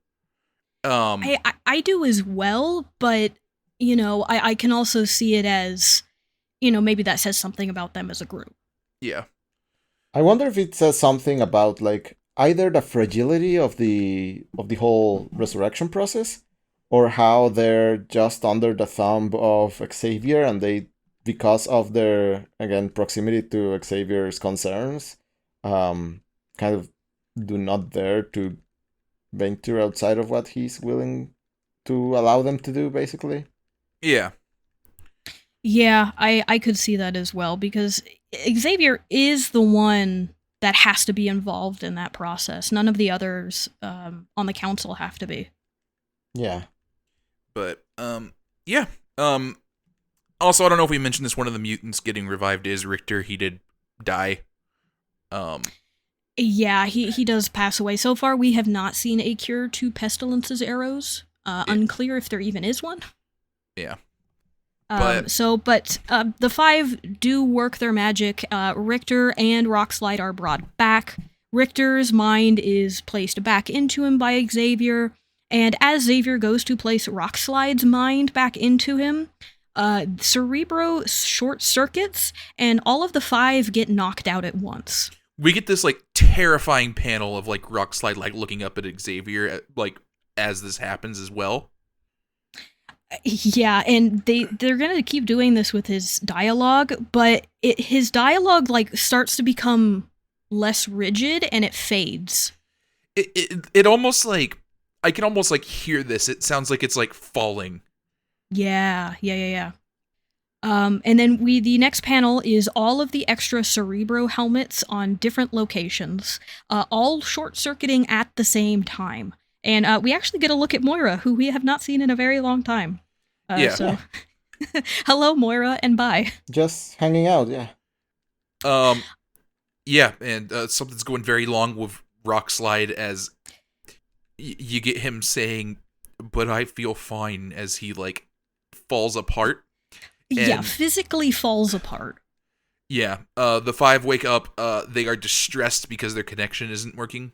I do as well, but, I can also see it as, maybe that says something about them as a group. Yeah. I wonder if it says something about, like, either the fragility of the whole resurrection process, or how they're just under the thumb of Xavier, and they, because of their, again, proximity to Xavier's concerns, kind of do not dare to venture outside of what he's willing to allow them to do, basically. Yeah. Yeah, I could see that as well, because Xavier is the one that has to be involved in that process. None of the others on the council have to be. Yeah. But, yeah. Also, I don't know if we mentioned this, one of the mutants getting revived is Richter. He did die. Yeah, he does pass away. So far, we have not seen a cure to Pestilence's arrows. Unclear if there even is one. Yeah. But the 5 do work their magic. Richter and Rockslide are brought back. Richter's mind is placed back into him by Xavier, and as Xavier goes to place Rockslide's mind back into him, Cerebro short circuits, and all of the 5 get knocked out at once. We get this, like, terrifying panel of, like, Rockslide, like, looking up at Xavier, like, as this happens as well. Yeah, and they're gonna keep doing this with his dialogue, but his dialogue, like, starts to become less rigid, and it fades. It almost, like, I can almost, like, hear this. It sounds like it's, like, falling. Yeah. And then the next panel is all of the extra Cerebro helmets on different locations, all short-circuiting at the same time. And we actually get a look at Moira, who we have not seen in a very long time. So, hello, Moira, and bye. Just hanging out, yeah. Yeah, and something's going very long with Rockslide as you get him saying, "But I feel fine," as he, like, falls apart. Yeah, physically falls apart. Yeah, the 5 wake up. They are distressed because their connection isn't working.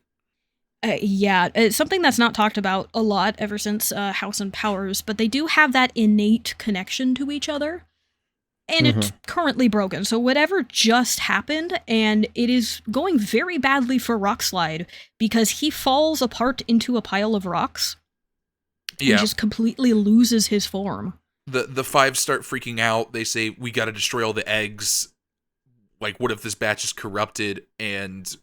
Yeah, it's something that's not talked about a lot ever since House and Powers, but they do have that innate connection to each other, and it's currently broken. So whatever just happened, and it is going very badly for Rockslide, because he falls apart into a pile of rocks. Yeah. And just completely loses his form. The 5 start freaking out. They say, "We gotta destroy all the eggs. Like, what if this batch is corrupted?" And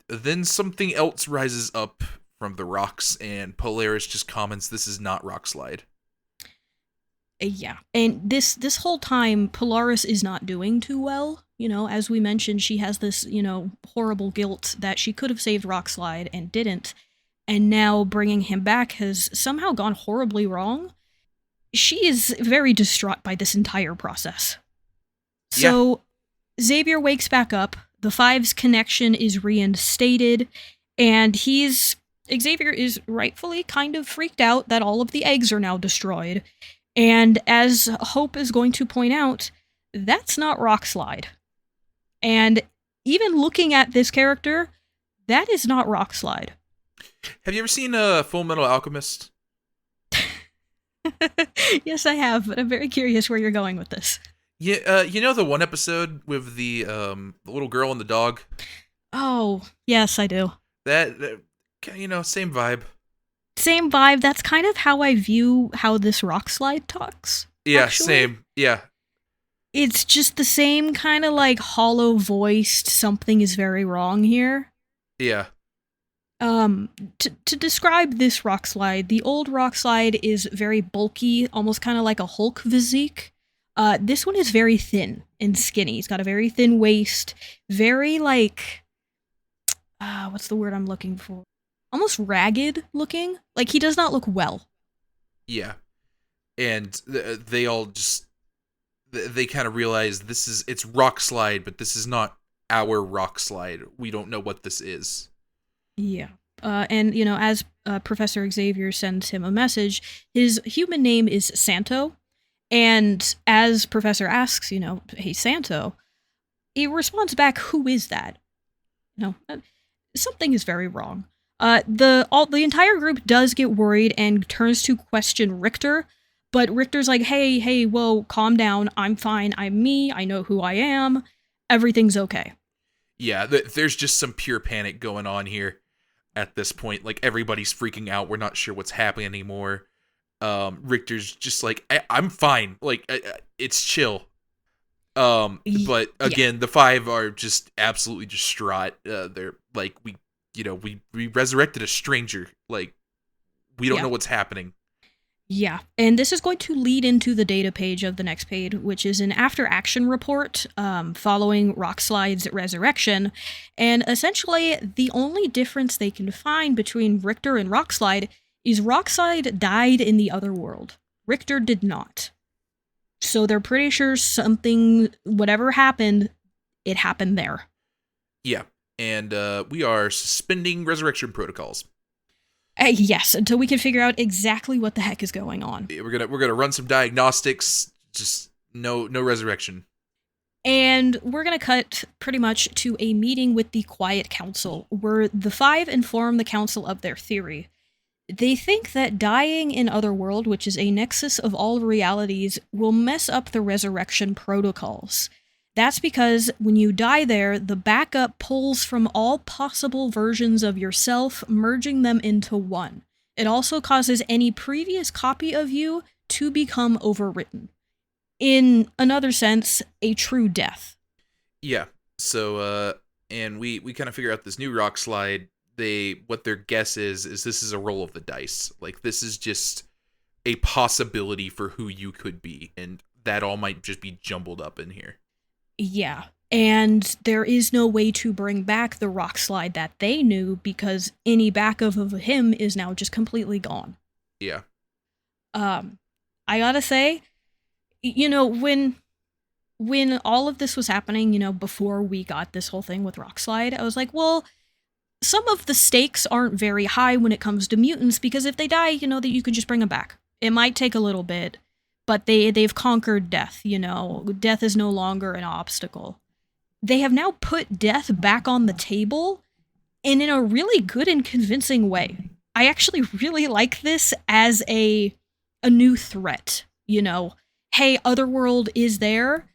then something else rises up from the rocks, and Polaris just comments, "This is not Rockslide." Yeah, and this whole time, Polaris is not doing too well. As we mentioned, she has this, horrible guilt that she could have saved Rockslide and didn't, and now bringing him back has somehow gone horribly wrong. She is very distraught by this entire process. So, Xavier wakes back up, the 5's connection is reinstated, and Xavier is rightfully kind of freaked out that all of the eggs are now destroyed. And as Hope is going to point out, that's not Rockslide. And even looking at this character, that is not Rockslide. Have you ever seen Full Metal Alchemist? Yes, I have, but I'm very curious where you're going with this. Yeah, the one episode with the little girl and the dog? Oh, yes, I do. That same vibe. Same vibe. That's kind of how I view how this Rockslide talks. Yeah, actually. Same. Yeah. It's just the same kind of, like, hollow-voiced, something is very wrong here. Yeah. To describe this Rockslide, the old Rockslide is very bulky, almost kind of like a Hulk physique. This one is very thin and skinny. He's got a very thin waist, very, like, what's the word I'm looking for? Almost ragged looking. Like, he does not look well. Yeah. And they all just, they kind of realize it's Rockslide, but this is not our Rockslide. We don't know what this is. Yeah. And, as Professor Xavier sends him a message, his human name is Santo. And as Professor asks, hey, Santo, he responds back, who is that? Something is very wrong. The entire group does get worried and turns to question Richter, but Richter's like, hey, whoa, calm down. I'm fine. I'm me. I know who I am. Everything's okay. Yeah, there's just some pure panic going on here at this point. Like, everybody's freaking out. We're not sure what's happening anymore. Richter's just like, I'm fine. Like, it's chill. But again, the five are just absolutely distraught. They're like, we resurrected a stranger. Like, we don't know what's happening. Yeah, and this is going to lead into the data page of the next page, which is an after-action report following Rockslide's resurrection. And essentially, the only difference they can find between Richter and Rockslide is Rockslide died in the other world. Richter did not. So they're pretty sure whatever happened, it happened there. Yeah, and we are suspending resurrection protocols. Yes, until we can figure out exactly what the heck is going on. We're gonna run some diagnostics. Just no resurrection. And we're gonna cut pretty much to a meeting with the Quiet Council, where the five inform the council of their theory. They think that dying in Otherworld, which is a nexus of all realities, will mess up the resurrection protocols. That's because when you die there, the backup pulls from all possible versions of yourself, merging them into one. It also causes any previous copy of you to become overwritten. In another sense, a true death. Yeah. So, and we kind of figure out this new rock slide. What their guess is this is a roll of the dice. Like, this is just a possibility for who you could be, and that all might just be jumbled up in here. Yeah, and there is no way to bring back the rock slide that they knew because any backup of him is now just completely gone. Yeah. I gotta say, when all of this was happening, before we got this whole thing with Rockslide, I was like, well, some of the stakes aren't very high when it comes to mutants because if they die, that you can just bring them back. It might take a little bit, but they've conquered death, Death is no longer an obstacle. They have now put death back on the table, and in a really good and convincing way. I actually really like this as a new threat, Hey, Otherworld is there,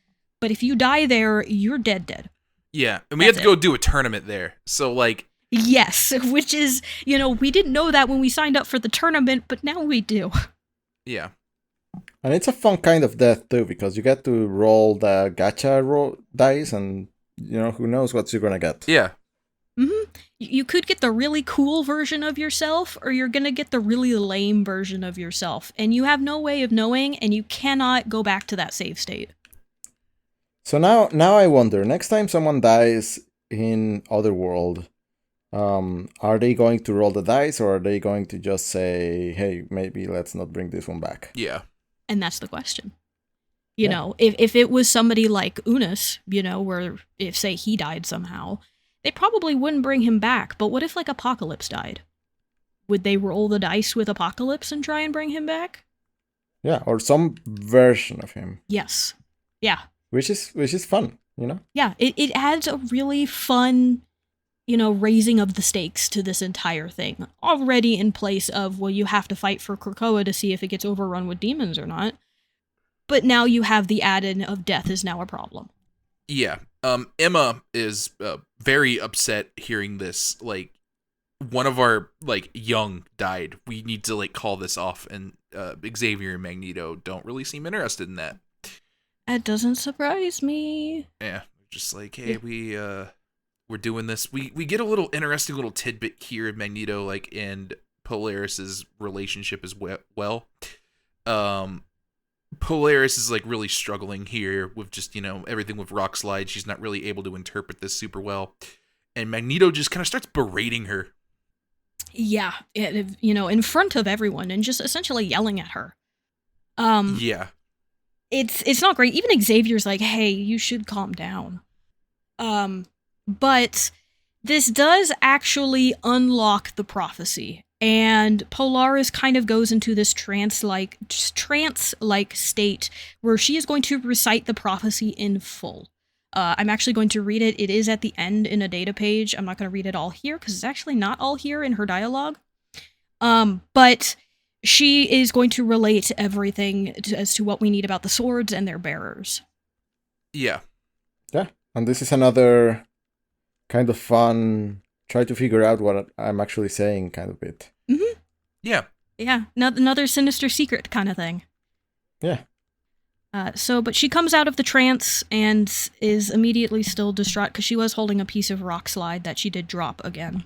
but if you die there, you're dead. Yeah, and we had to go do a tournament there, so, like... Yes, which is, we didn't know that when we signed up for the tournament, but now we do. Yeah. And it's a fun kind of death too, because you get to roll the gacha dice, and who knows what you're gonna get. Yeah. Mm-hmm. You could get the really cool version of yourself, or you're gonna get the really lame version of yourself, and you have no way of knowing, and you cannot go back to that save state. So now I wonder, next time someone dies in Otherworld, are they going to roll the dice, or are they going to just say, hey, maybe let's not bring this one back? Yeah. And that's the question. If it was somebody like Unis, where if, say, he died somehow, they probably wouldn't bring him back. But what if, like, Apocalypse died? Would they roll the dice with Apocalypse and try and bring him back? Yeah, or some version of him. Yes. Yeah. Which is fun, Yeah, it adds a really fun, raising of the stakes to this entire thing. Already in place of, well, you have to fight for Krakoa to see if it gets overrun with demons or not. But now you have the add-in of death is now a problem. Yeah. Emma is very upset hearing this. Like, one of our, young died. We need to, call this off. And Xavier and Magneto don't really seem interested in that. That doesn't surprise me. Yeah. Just like, hey, we're doing this. We get a little interesting little tidbit here of Magneto, and Polaris's relationship as well. Polaris is really struggling here with just, everything with Rockslide. She's not really able to interpret this super well. And Magneto just kind of starts berating her. Yeah, in front of everyone and just essentially yelling at her. Yeah. It's not great. Even Xavier's like, hey, you should calm down. But This does actually unlock the prophecy, and Polaris kind of goes into this trance-like state where she is going to recite the prophecy in full. I'm actually going to read it. It is at the end in a data page. I'm not going to read it all here because it's actually not all here in her dialogue. But she is going to relate everything as to what we need about the swords and their bearers. Yeah. Yeah, and this is another kind of fun, try to figure out what I'm actually saying kind of bit. Mm-hmm. Yeah. Yeah, another sinister secret kind of thing. Yeah. But she comes out of the trance and is immediately still distraught because she was holding a piece of rock slide that she did drop again.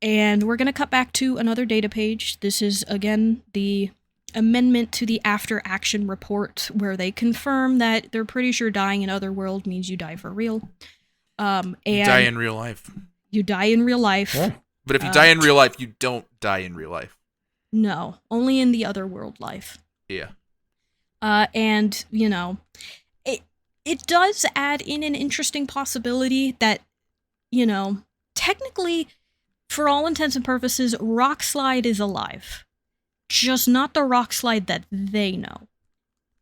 And we're going to cut back to another data page. This is, again, the amendment to the after action report where they confirm that they're pretty sure dying in Otherworld means you die for real. And you die in real life. You die in real life. Yeah. But if you die in real life, you don't die in real life. No, only in the Otherworld life. Yeah. And, you know, it does add in an interesting possibility that, you know, technically, for all intents and purposes, Rockslide is alive. Just not the Rockslide that they know.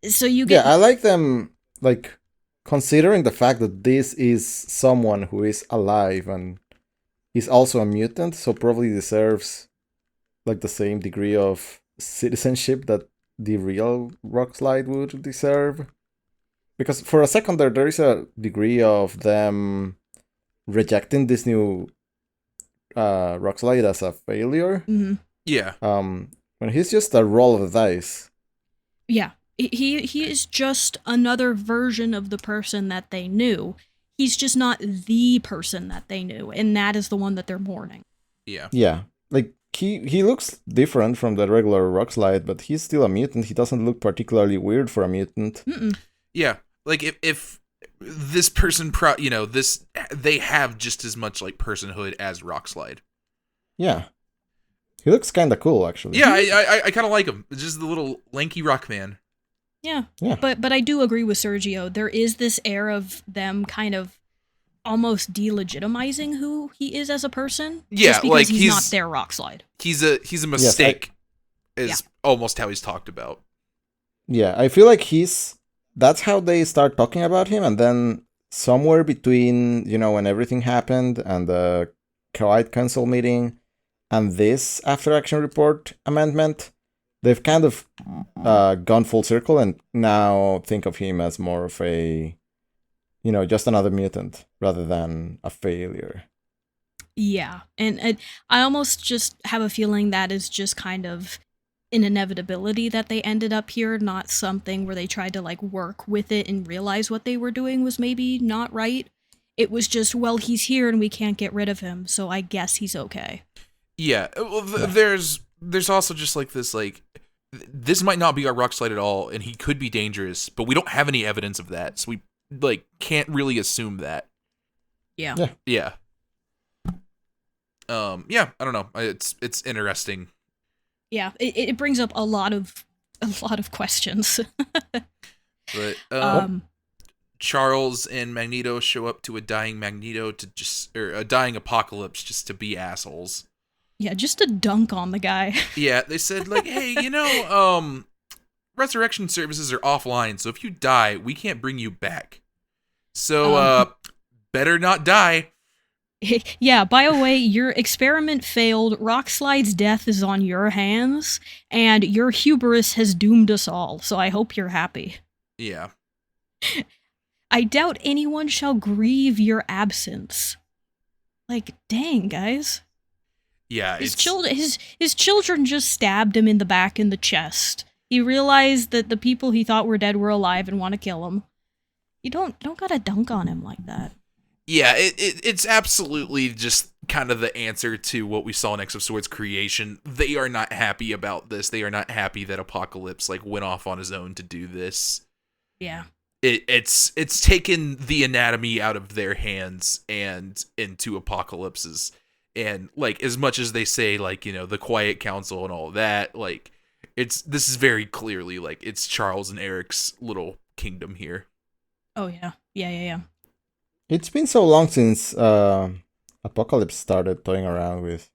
So you get... Yeah, I like them, like, considering the fact that this is someone who is alive and is also a mutant, so probably deserves, like, the same degree of citizenship that the real Rockslide would deserve. Because for a second there is a degree of them rejecting this new Rockslide as a failure. Mm-hmm. Yeah. When he's just a roll of the dice. Yeah. He is just another version of the person that they knew. He's just not the person that they knew, and that is the one that they're mourning. Yeah. Yeah. Like, he looks different from the regular Rockslide, but he's still a mutant. He doesn't look particularly weird for a mutant. Mm-mm. Yeah. Like, if this person, they have just as much, like, personhood as Rockslide. Yeah. He looks kind of cool, actually. Yeah, I kind of like him. It's just the little lanky rock man. Yeah. Yeah. But I do agree with Sergio. There is this air of them kind of almost delegitimizing who he is as a person. Yeah, just because like he's not their Rockslide. He's a mistake. Is almost how he's talked about. Yeah, I feel like that's how they start talking about him, and then somewhere between, when everything happened and the Quiet Council meeting and this after action report amendment, they've kind of gone full circle and now think of him as more of a, just another mutant rather than a failure. Yeah, and I almost just have a feeling that is just kind of an inevitability that they ended up here, not something where they tried to, like, work with it and realize what they were doing was maybe not right. It was just, well, he's here and we can't get rid of him, so I guess he's okay. Yeah, well, there's also just, like, this, like, this might not be our Rockslide at all, and he could be dangerous, but we don't have any evidence of that, so we, like, can't really assume that. Yeah. Yeah. Yeah, I don't know. It's interesting. Yeah, it brings up a lot of questions. But Charles and Magneto show up to a dying Magneto or a dying Apocalypse just to be assholes. Yeah, just to dunk on the guy. Yeah, they said, like, hey, resurrection services are offline, so if you die, we can't bring you back. So, better not die. Yeah, by the way, your experiment failed, Rockslide's death is on your hands, and your hubris has doomed us all, so I hope you're happy. Yeah. I doubt anyone shall grieve your absence. Like, dang, guys. Yeah, his children just stabbed him in the back in the chest. He realized that the people he thought were dead were alive and want to kill him. You don't gotta dunk on him like that. Yeah, it's absolutely just kind of the answer to what we saw in X of Swords creation. They are not happy about this. They are not happy that Apocalypse, like, went off on his own to do this. Yeah. It's taken the anatomy out of their hands and into Apocalypse's. And, like, as much as they say, like, the Quiet Council and all that, like, this is very clearly, like, it's Charles and Eric's little kingdom here. Oh, yeah. Yeah. It's been so long since Apocalypse started toying around with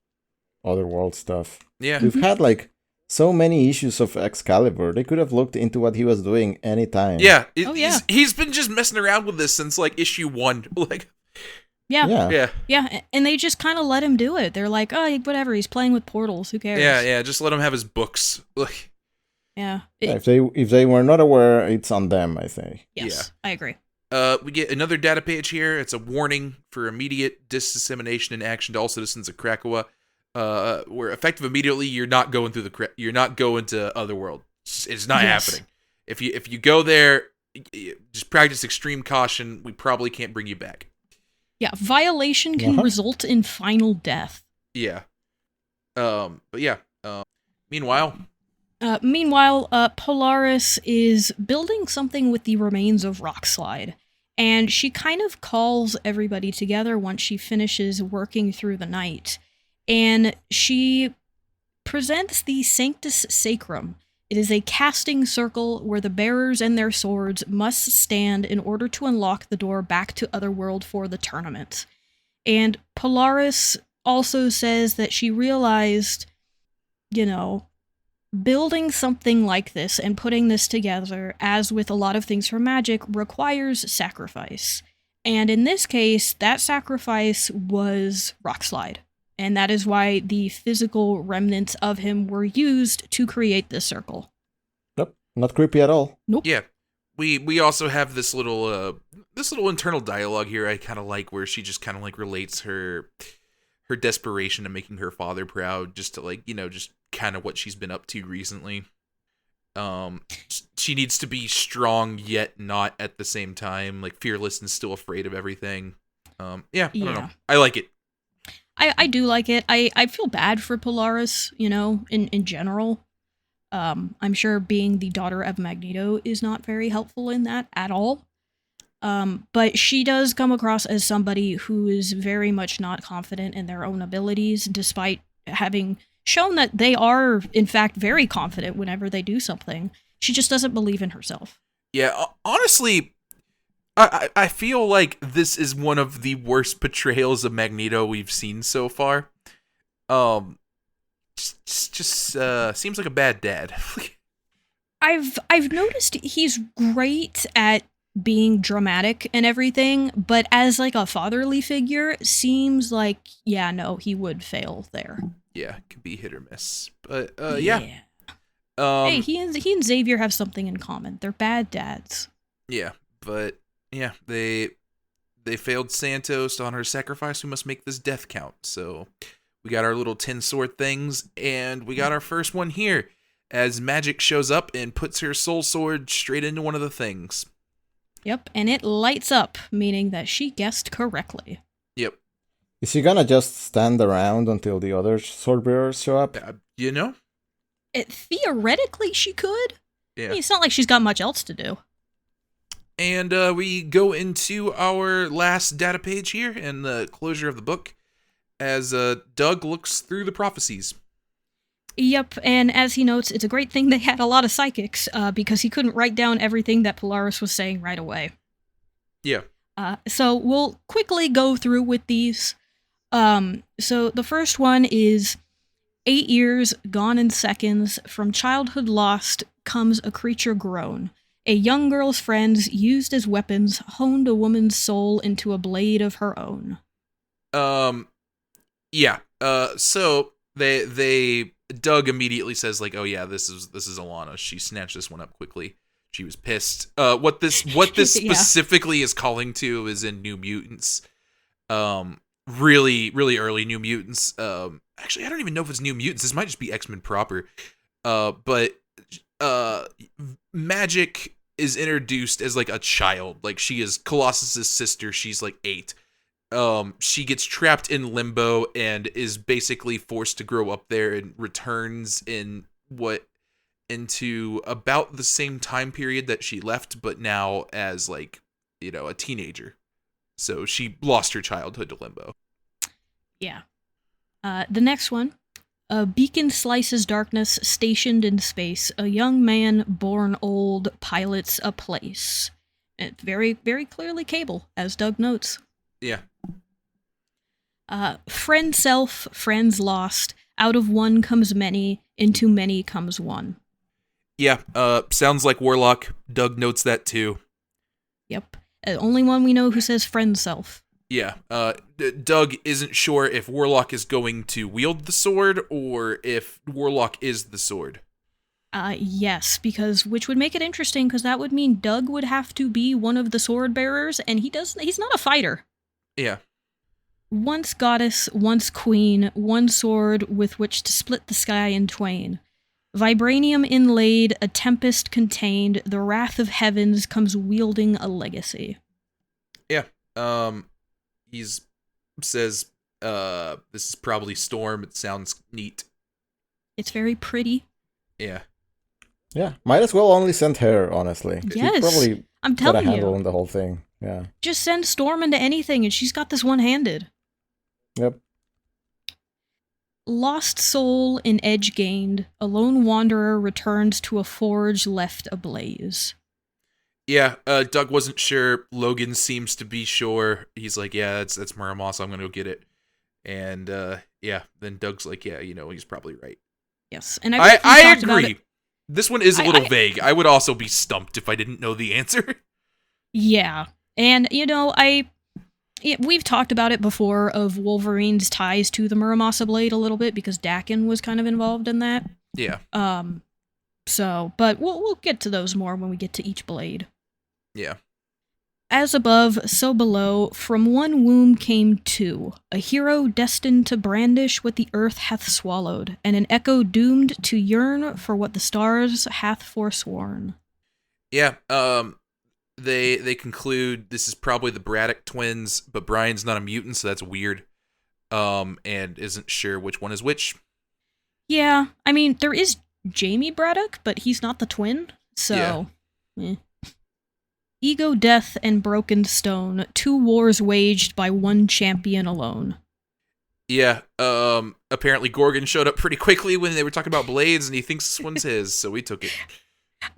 otherworld stuff. Yeah. We've had like so many issues of Excalibur. They could have looked into what he was doing anytime. Yeah. He's been just messing around with this since like issue 1. Like. Yeah. And they just kind of let him do it. They're like, oh, whatever. He's playing with portals. Who cares? Yeah. Just let him have his books. Like. Yeah. If they were not aware, it's on them, I think. Yes, I agree. We get another data page here. It's a warning for immediate dissemination and action to all citizens of Krakoa. Where effective immediately, you're not going to Otherworld. It's not happening. If you go there, just practice extreme caution. We probably can't bring you back. Yeah, violation can result in final death. Yeah. But yeah. Meanwhile, Polaris is building something with the remains of Rockslide, and she kind of calls everybody together once she finishes working through the night, and she presents the Sanctus Sacrum. It is a casting circle where the bearers and their swords must stand in order to unlock the door back to Otherworld for the tournament. And Polaris also says that she realized, building something like this and putting this together, as with a lot of things for magic, requires sacrifice. And in this case, that sacrifice was Rockslide. And that is why the physical remnants of him were used to create this circle. Nope, not creepy at all. Nope. Yeah. We also have this little internal dialogue here I kind of like, where she just kind of like relates her desperation to making her father proud, just to like, just kind of what she's been up to recently. She needs to be strong yet not at the same time, like fearless and still afraid of everything. I don't know. I like it. I do like it. I feel bad for Polaris, in general. I'm sure being the daughter of Magneto is not very helpful in that at all. But she does come across as somebody who is very much not confident in their own abilities, despite having shown that they are, in fact, very confident whenever they do something. She just doesn't believe in herself. Yeah, honestly, I feel like this is one of the worst portrayals of Magneto we've seen so far. Just seems like a bad dad. I've noticed he's great at being dramatic and everything, but as like a fatherly figure, seems like he would fail there. Yeah, it could be hit or miss, but yeah. Hey, he and Xavier have something in common. They're bad dads. Yeah, but yeah, they failed Santos on her sacrifice. We must make this death count. So we got our little tin sword things, and we got our first one here as Magic shows up and puts her soul sword straight into one of the things. Yep, and it lights up, meaning that she guessed correctly. Yep. Is she gonna just stand around until the other sword bearers show up? Theoretically, she could. Yeah. I mean, it's not like she's got much else to do. And we go into our last data page here and the closure of the book as Doug looks through the prophecies. Yep, and as he notes, it's a great thing they had a lot of psychics, because he couldn't write down everything that Polaris was saying right away. Yeah. So we'll quickly go through with these. So the first one is 8 years gone in seconds. From childhood lost comes a creature grown. A young girl's friends, used as weapons, honed a woman's soul into a blade of her own. Yeah. So they Doug immediately says like, oh yeah, this is Alana. She snatched this one up quickly. She was pissed. What this yeah. Specifically is calling to is in New Mutants. Really, really early New Mutants. Actually, I don't even know if it's New Mutants. This might just be X-Men proper. But Magic is introduced as like a child. Like she is Colossus's sister. She's like 8. She gets trapped in limbo and is basically forced to grow up there and returns into about the same time period that she left, but now as like, a teenager. So she lost her childhood to limbo. Yeah. The next one. A beacon slices darkness, stationed in space. A young man, born old, pilots a place. It's very, very clearly Cable, as Doug notes. Yeah. Friend self, friends lost. Out of one comes many, into many comes one. Yeah, sounds like Warlock. Doug notes that too. Yep. Only one we know who says friend self. Yeah, Doug isn't sure if Warlock is going to wield the sword or if Warlock is the sword. Yes, which would make it interesting, because that would mean Doug would have to be one of the sword bearers, and he's not a fighter. Yeah. Once goddess, once queen, one sword with which to split the sky in twain. Vibranium inlaid, a tempest contained, the wrath of heavens comes wielding a legacy. Yeah, he says, this is probably Storm. It sounds neat. It's very pretty. Yeah. Yeah, might as well only send her, honestly. Yes, She's probably I'm got a telling handle you. on the whole thing. Yeah. Just send Storm into anything, and she's got this one-handed. Yep. Lost soul in edge gained, a lone wanderer returns to a forge left ablaze. Yeah, Doug wasn't sure. Logan seems to be sure. He's like, yeah, that's Muramasa. I'm gonna go get it. And yeah, then Doug's like, yeah, he's probably right. Yes, and I agree. This one is a little vague. I would also be stumped if I didn't know the answer. Yeah, and we've talked about it before, of Wolverine's ties to the Muramasa blade a little bit, because Dakin was kind of involved in that. Yeah. But we'll get to those more when we get to each blade. Yeah. As above, so below, from one womb came two, a hero destined to brandish what the earth hath swallowed, and an echo doomed to yearn for what the stars hath forsworn. Yeah, they conclude this is probably the Braddock twins, but Brian's not a mutant, so that's weird. And isn't sure which one is which. Yeah, I mean, there is Jamie Braddock, but he's not the twin, so... Yeah. Ego, death, and broken stone, two wars waged by one champion alone. Yeah, apparently Gorgon showed up pretty quickly when they were talking about blades, and he thinks this one's his, so we took it.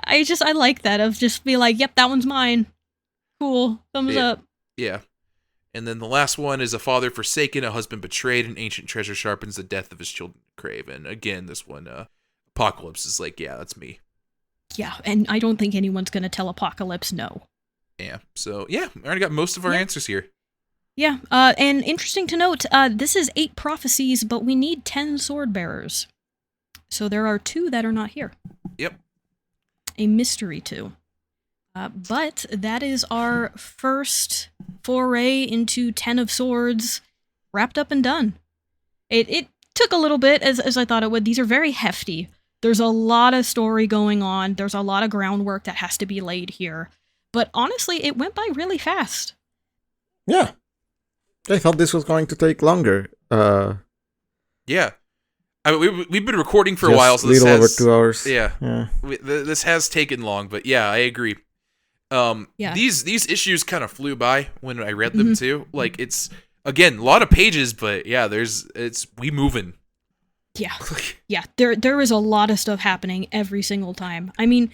I like that, of just be like, yep, that one's mine. Cool, thumbs up. Yeah. And then the last one is a father forsaken, a husband betrayed, an ancient treasure sharpens the death of his children crave. And again, this one, Apocalypse is like, yeah, that's me. Yeah, and I don't think anyone's gonna tell Apocalypse no. Yeah, so yeah, we already got most of our answers here. Yeah, and interesting to note, this is 8 prophecies, but we need 10 sword bearers. So there are 2 that are not here. Yep. A mystery 2. But that is our first foray into 10 of Swords, wrapped up and done. It took a little bit, as I thought it would. These are very hefty. There's a lot of story going on. There's a lot of groundwork that has to be laid here. But honestly, it went by really fast. Yeah. I thought this was going to take longer. Yeah. I mean, we've been recording for a while, so this has... over 2 hours. Yeah. This has taken long, but yeah, I agree. These issues kind of flew by when I read them too. Like, it's, again, a lot of pages, but yeah, we moving. Yeah. Yeah, there is a lot of stuff happening every single time. I mean,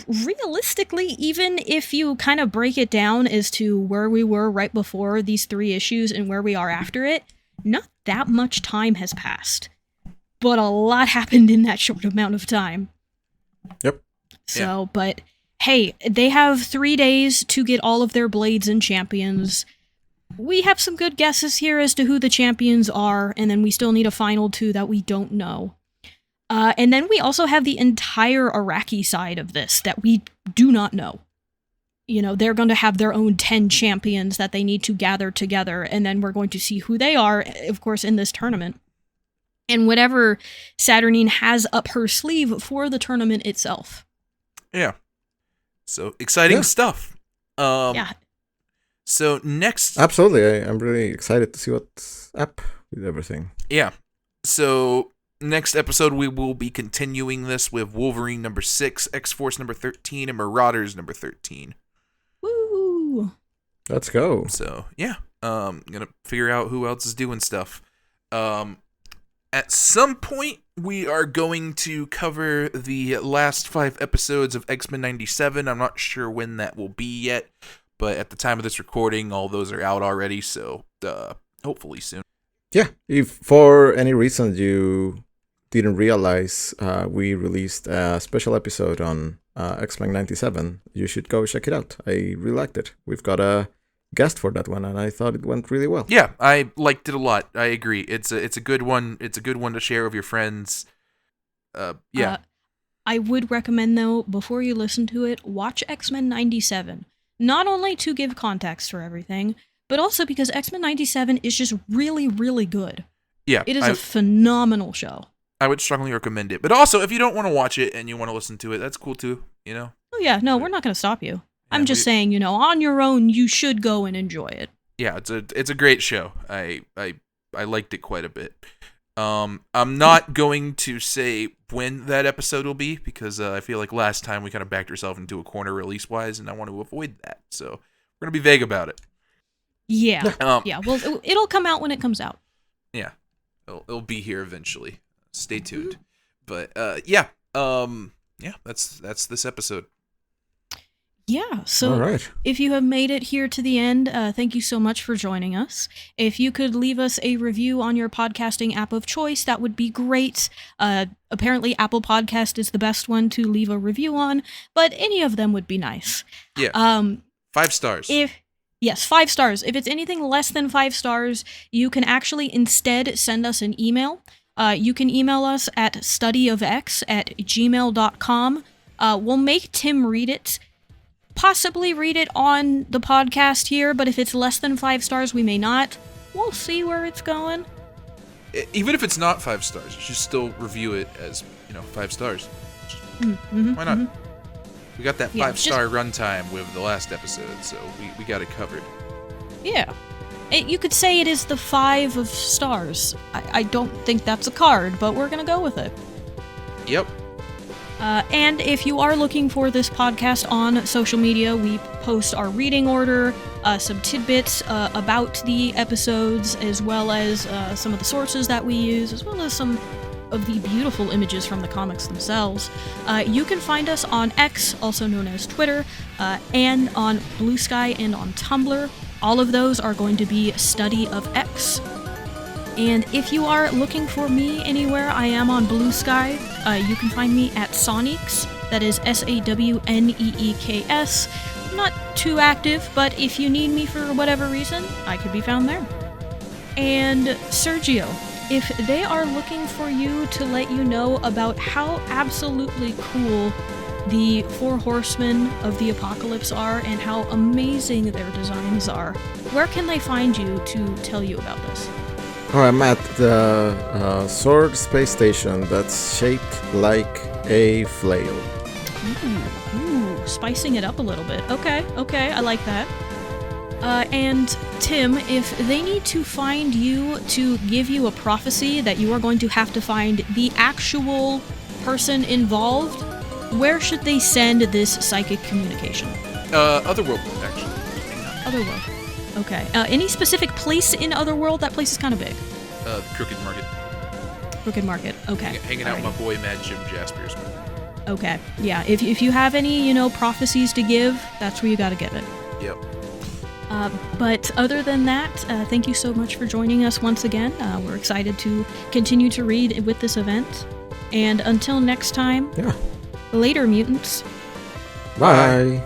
realistically, even if you kind of break it down as to where we were right before these 3 issues and where we are after it, not that much time has passed. But a lot happened in that short amount of time. Yep. So, but hey, they have 3 days to get all of their blades and champions. We have some good guesses here as to who the champions are, and then we still need a final 2 that we don't know. And then we also have the entire Iraqi side of this that we do not know. You know, they're going to have their own 10 champions that they need to gather together, and then we're going to see who they are, of course, in this tournament. And whatever Saturnine has up her sleeve for the tournament itself. Yeah. So, exciting stuff. Yeah. So, next... Absolutely. I'm really excited to see what's up with everything. Yeah. So, next episode, we will be continuing this with Wolverine number 6, X-Force number 13, and Marauders number 13. Woo! Let's go. So, yeah. Gonna figure out who else is doing stuff. At some point, we are going to cover the last 5 episodes of X-Men 97. I'm not sure when that will be yet, but at the time of this recording, all those are out already, so hopefully soon. Yeah, if for any reason you didn't realize we released a special episode on X-Men 97, you should go check it out. I really liked it. We've got a guest for that one, and I thought it went really well. Yeah, I liked it a lot. I agree. It's a good one. It's a good one to share with your friends. I would recommend, though, before you listen to it, watch X-Men 97. Not only to give context for everything, but also because X-Men 97 is just really, really good. Yeah. It is a phenomenal show. I would strongly recommend it. But also, if you don't want to watch it and you want to listen to it, that's cool too, you know? Oh yeah, no, we're not going to stop you. I'm just saying, you know, on your own, you should go and enjoy it. Yeah, it's a great show. I liked it quite a bit. I'm not going to say when that episode will be because I feel like last time we kind of backed ourselves into a corner release-wise, and I want to avoid that. So we're going to be vague about it. Yeah. Yeah, well, it'll come out when it comes out. Yeah. It'll be here eventually. Stay tuned. Mm-hmm. But, that's this episode. Yeah, so all right. If you have made it here to the end, thank you so much for joining us. If you could leave us a review on your podcasting app of choice, that would be great. Apparently, Apple Podcast is the best one to leave a review on, but any of them would be nice. Yeah. 5 stars. Yes, 5 stars. If it's anything less than 5 stars, you can actually instead send us an email. You can email us at studyofx@gmail.com. We'll make Tim read it. Possibly read it on the podcast here, but if it's less than 5 stars, we may not. We'll see where it's going. Even if it's not 5 stars, you should still review it as, 5 stars. Mm-hmm, Why not? Mm-hmm. We got that 5-star runtime with the last episode, so we got it covered. Yeah. You could say it is the 5 of stars. I don't think that's a card, but we're gonna go with it. Yep. And if you are looking for this podcast on social media, we post our reading order, some tidbits about the episodes, as well as some of the sources that we use, as well as some of the beautiful images from the comics themselves. You can find us on X, also known as Twitter, and on Blue Sky and on Tumblr. All of those are going to be Study of X. And if you are looking for me anywhere, I am on Blue Sky. You can find me at Sawneeks. That is SAWNEEKS. I'm not too active, but if you need me for whatever reason, I could be found there. And Sergio, if they are looking for you to let you know about how absolutely cool the 4 Horsemen of the Apocalypse are and how amazing their designs are, where can they find you to tell you about this? Oh, I'm at the Sword Space Station that's shaped like a flail. Ooh, spicing it up a little bit. Okay, I like that. And Tim, if they need to find you to give you a prophecy that you are going to have to find the actual person involved, where should they send this psychic communication? Otherworld, actually. Otherworld. Okay. Any specific place in Otherworld? That place is kind of big. The Crooked Market. Crooked Market. Okay. Hanging out with my boy Mad Jim Jaspers. Okay. Yeah. If you have any, prophecies to give, that's where you got to give it. Yep. But other than that, thank you so much for joining us once again. We're excited to continue to read with this event. And until next time, yeah. Later, mutants. Bye.